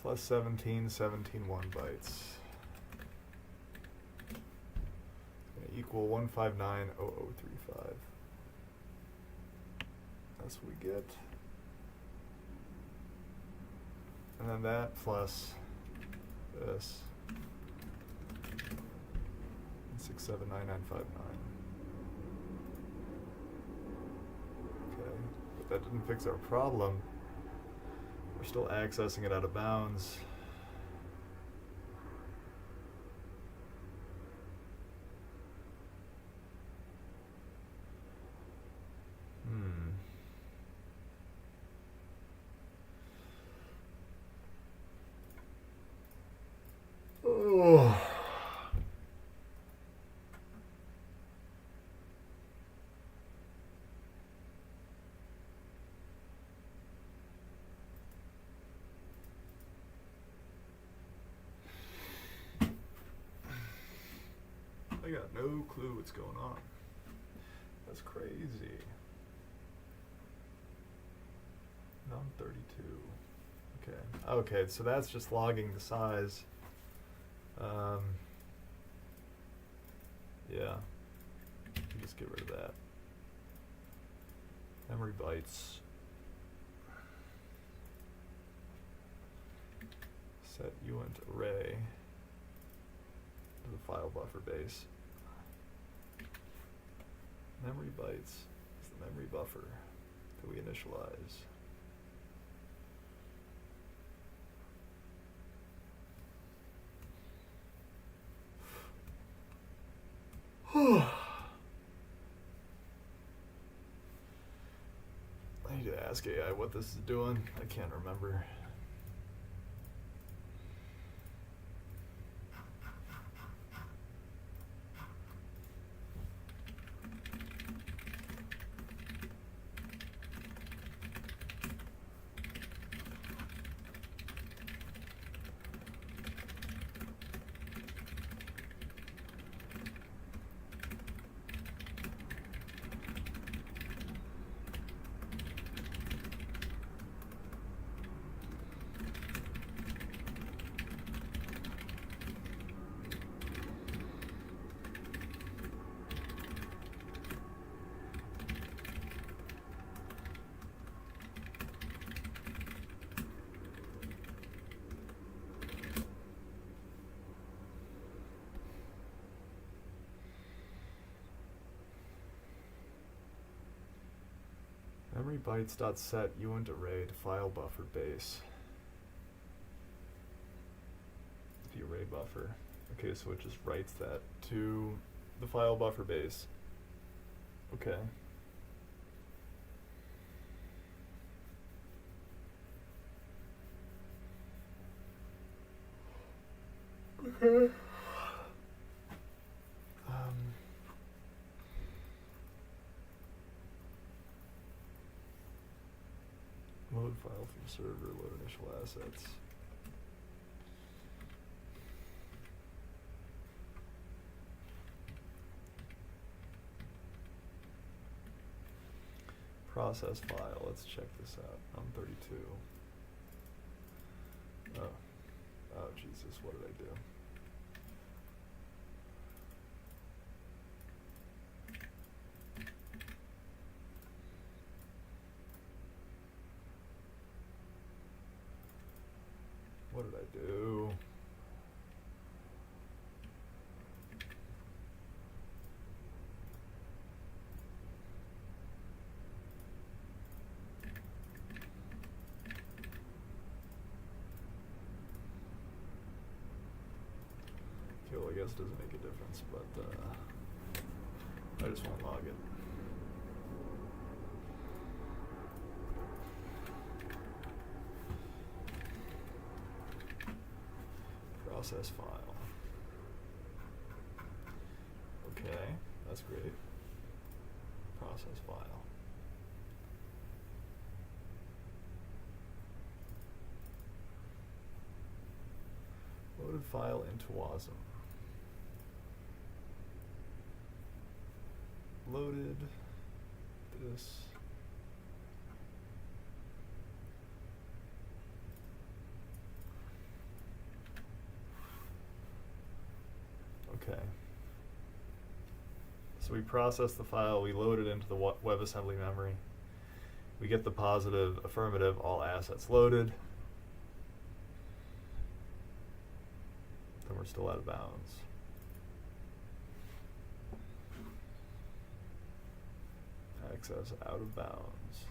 Plus 17, 1 bytes. Gonna equal 1590035. That's what we get. And then that plus this. 6799959. Okay, but that didn't fix our problem. We're still accessing it out of bounds. Oh. I got no clue what's going on. That's crazy. Num 32. Okay. Okay, so that's just logging the size. Yeah. Just get rid of that. Memory bytes. Set uint array to the file buffer base. Memory bytes is the memory buffer that we initialize. I need to ask AI what this is doing. I can't remember. Memory bytes dot set uint array to file buffer base. The array buffer. Okay, so it just writes that to the file buffer base. Okay. Okay. Load file from server, load initial assets. process file. Let's check this out. I'm 32. Oh, Jesus, what did I do? What did I do? Okay, well, I guess it doesn't make a difference, but I just won't log it. Process file. Okay, that's great. Process file. Loaded file into WASM. Loaded this. Okay. So we process the file, we load it into the WebAssembly memory. We get the positive, affirmative, all assets loaded. Then we're still out of bounds. Access out of bounds.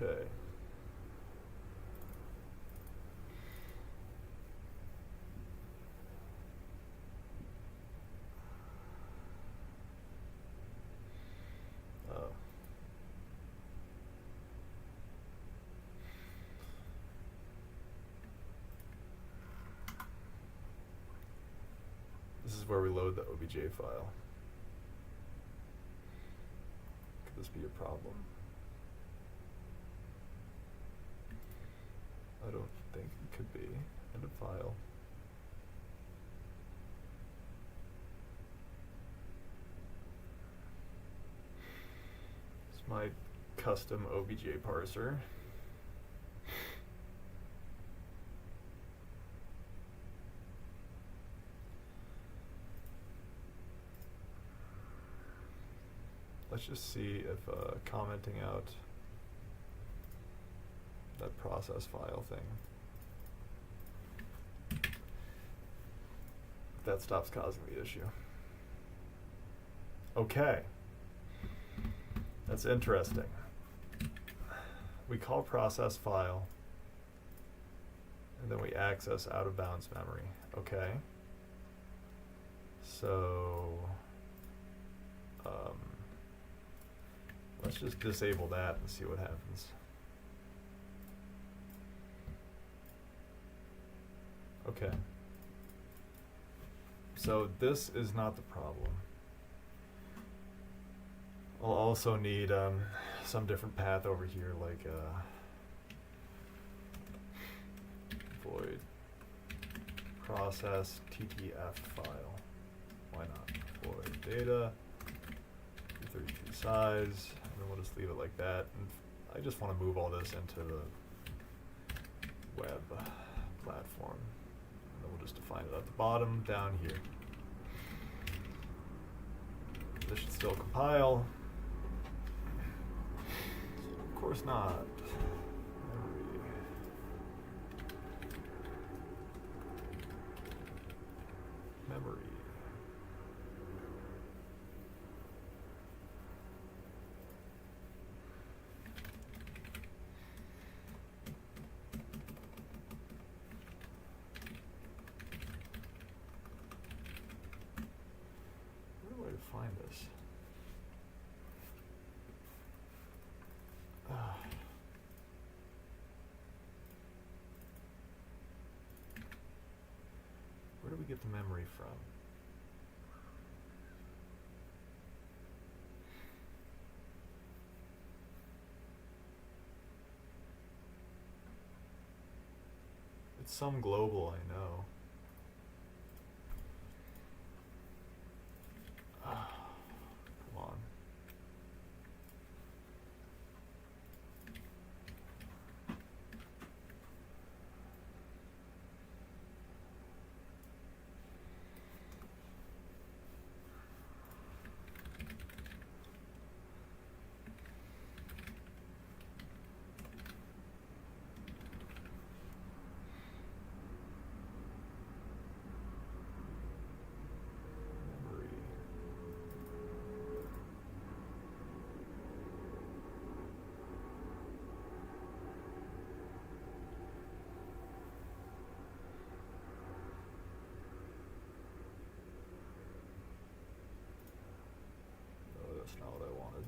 Okay. This is where we load the OBJ file. Could this be a problem? I don't think it could be. End of file. It's my custom OBJ parser. Let's just see if commenting out that process file thing, if that stops causing the issue. Okay, that's interesting. We call process file, and then we access out of bounds memory. Okay, so let's just disable that and see what happens. Okay. So this is not the problem. I'll also need some different path over here, like void process TTF file. Why not? Void data, 32 size, and then we'll just leave it like that. And I just want to move all this into the web platform. And then we'll just define it at the bottom down here. This should still compile. Of course not. Memory. find this? Where do we get the memory from? It's some global, I know. Come on. That's not what I wanted.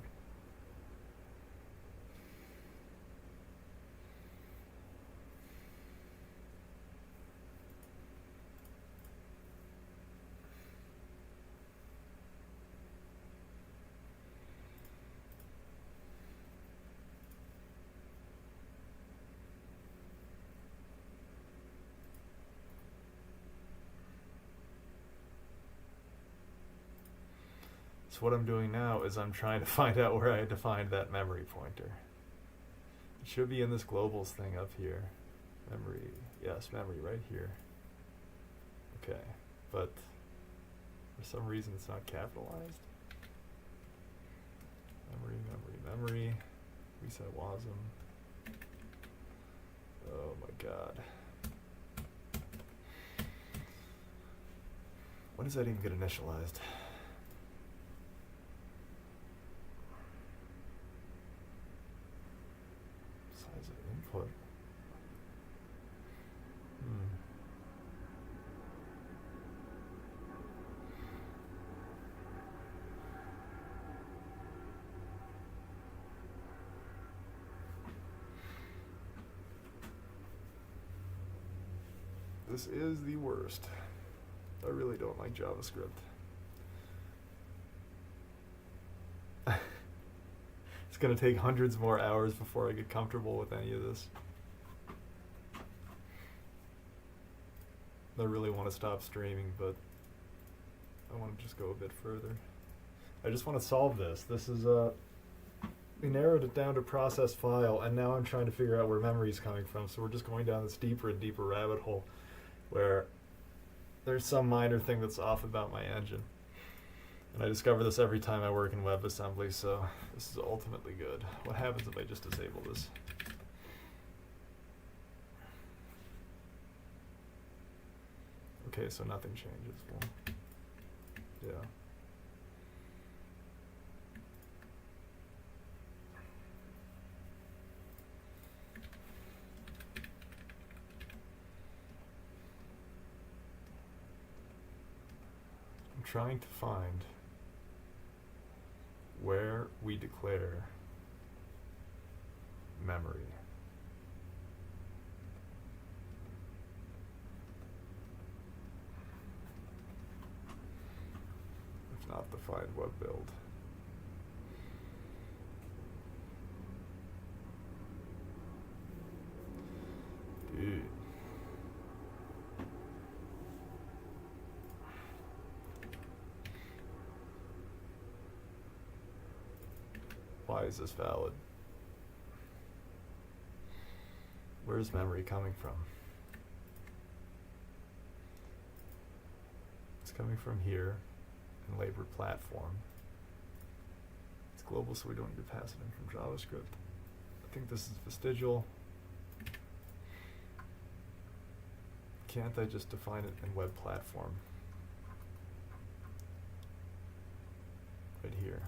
So what I'm doing now is I'm trying to find out where I defined that memory pointer. It should be in this globals thing up here. Memory, yes, memory right here. Okay, but for some reason it's not capitalized. Memory, reset WASM. Oh my god. When does that even get initialized? Size of input. This is the worst. I really don't like JavaScript. It's going to take hundreds more hours before I get comfortable with any of this. I really want to stop streaming, but I want to just go a bit further. I just want to solve this. This is we narrowed it down to process file, and now I'm trying to figure out where memory is coming from. So we're just going down this deeper and deeper rabbit hole where there's some minor thing that's off about my engine. And I discover this every time I work in WebAssembly, so this is ultimately good. What happens if I just disable this? Okay, so nothing changes. Well, yeah. I'm trying to find where we declare memory. If not, define web build. Dude. Why is this valid? Where's memory coming from? It's coming from here in labor platform. It's global, so we don't need to pass it in from JavaScript. I think this is vestigial. Can't I just define it in web platform? Right here.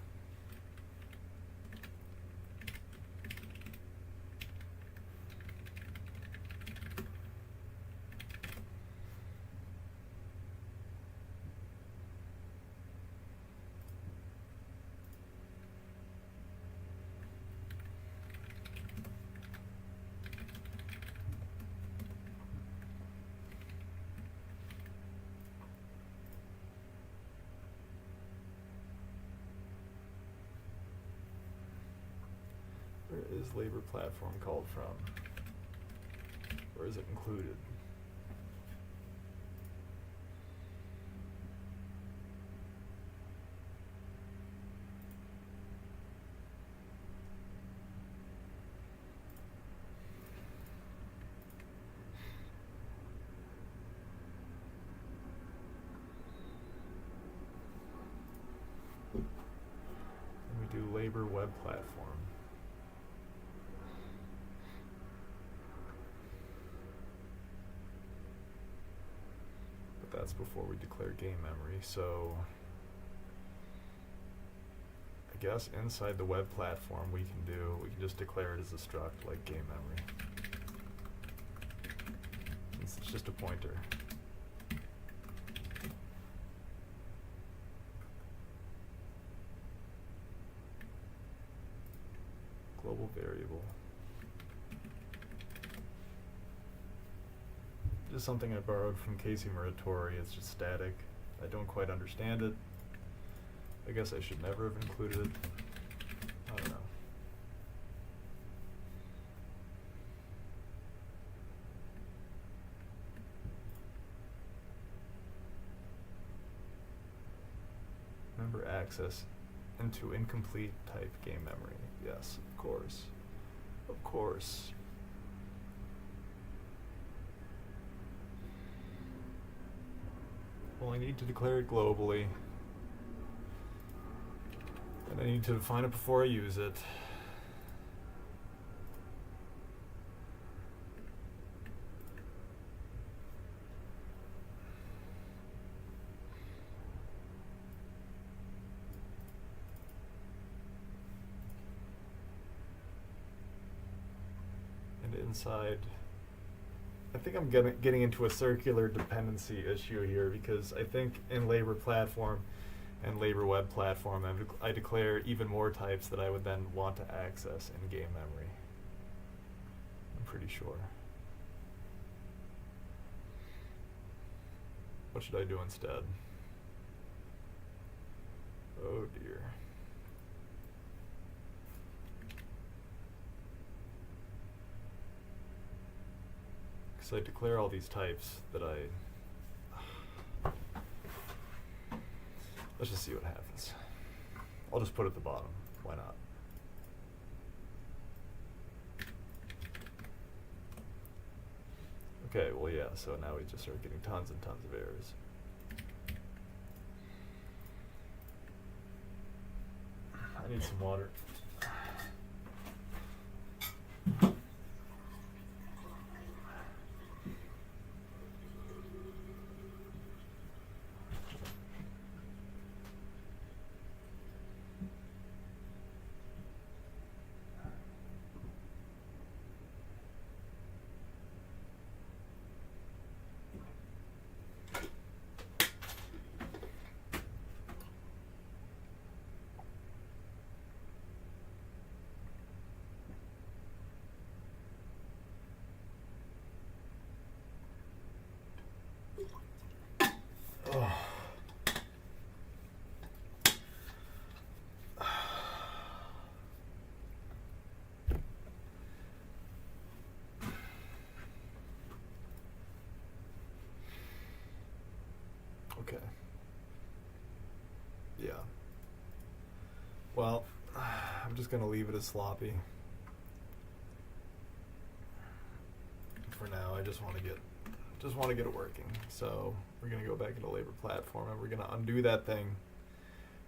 Where is labor platform called from? Or is it included? We do labor web platform. But that's before we declare game memory, so I guess inside the web platform we can just declare it as a struct like game memory. Since it's just a pointer. Global variable. Just something I borrowed from Casey Muratori. It's just static. I don't quite understand it. I guess I should never have included it. I don't know. Member access into incomplete type game memory. Yes, of course. Of course. Well, I need to declare it globally. And I need to define it before I use it. Inside, I think I'm getting into a circular dependency issue here, because I think in labor platform and labor web platform I declare even more types that I would then want to access in game memory. I'm pretty sure. What should I do instead? Oh dear. So I declare all these types that let's just see what happens. I'll just put it at the bottom. Why not? Okay, well yeah, so now we just start getting tons and tons of errors. I need some water. Okay. Yeah. Well, I'm just gonna leave it as sloppy. For now, I just want to get it working. So we're gonna go back into labor platform and we're gonna undo that thing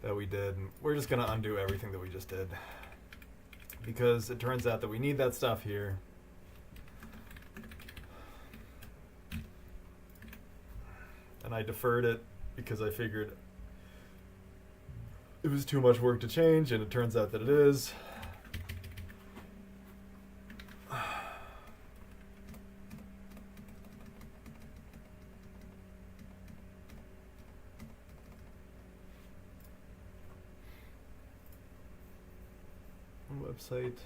that we did. And we're just gonna undo everything that we just did, because it turns out that we need that stuff here. And I deferred it because I figured it was too much work to change, and it turns out that it is. Website.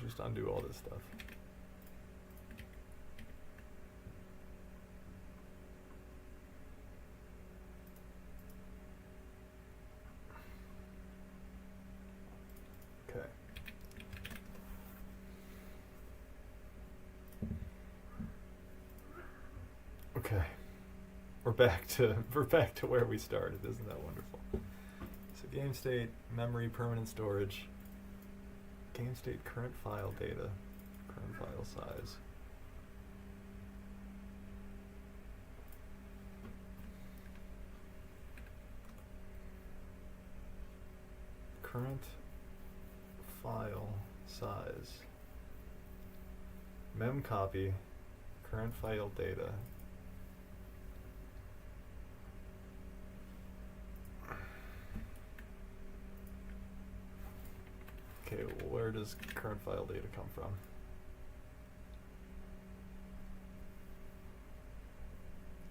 Just undo all this stuff. Okay. We're back to where we started. Isn't that wonderful? So game state, memory, permanent storage, game state, current file data, current file size. Current file size. Mem copy, current file data. Okay, where does current file data come from?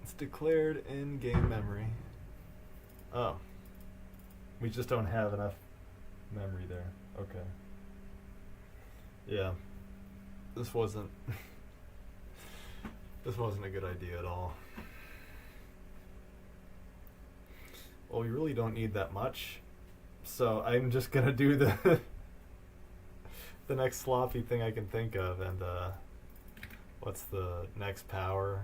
It's declared in game memory. Oh. We just don't have enough memory there. Okay. Yeah. This wasn't a good idea at all. Well, we really don't need that much. So I'm just gonna do the the next sloppy thing I can think of, and what's the next power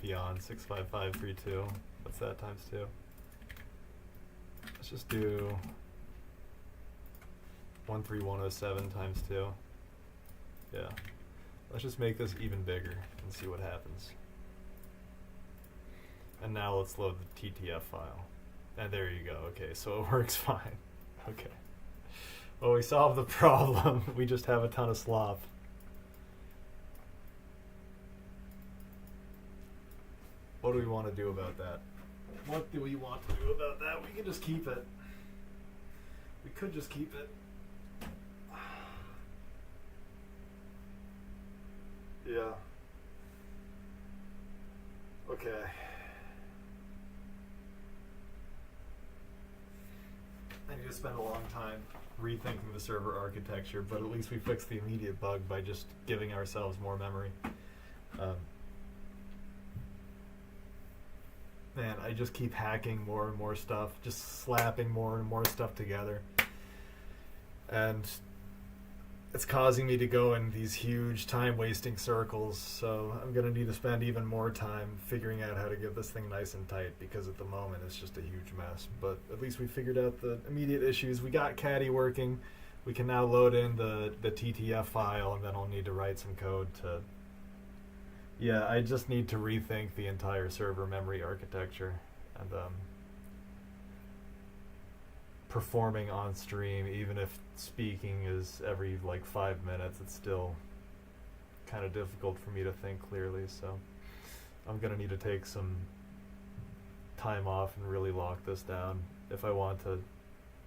beyond 65532? What's that times 2? Let's just do 13107 times 2. Yeah. Let's just make this even bigger and see what happens. And now let's load the TTF file. And there you go. Okay, so it works fine. Okay. Well, we solved the problem. We just have a ton of slop. What do we want to do about that? What do we want to do about that? We can just keep it. We could just keep it. Yeah. Okay. I need to spend a long time rethinking the server architecture, but at least we fixed the immediate bug by just giving ourselves more memory. Man, I just keep hacking more and more stuff, just slapping more and more stuff together. And it's causing me to go in these huge time-wasting circles, so I'm going to need to spend even more time figuring out how to get this thing nice and tight, because at the moment it's just a huge mess. But at least we figured out the immediate issues. We got Caddy working. We can now load in the TTF file, and then I'll need to write some code to... Yeah, I just need to rethink the entire server memory architecture, and performing on stream, even if speaking is every like 5 minutes, it's still kind of difficult for me to think clearly, so I'm gonna need to take some time off and really lock this down if I want to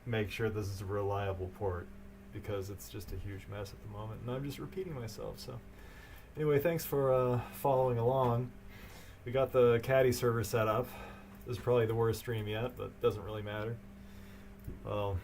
make sure this is a reliable port, because it's just a huge mess at the moment, and I'm just repeating myself. So anyway, thanks for following along. We got the Caddy server set up. This is probably the worst stream yet, but doesn't really matter. Well,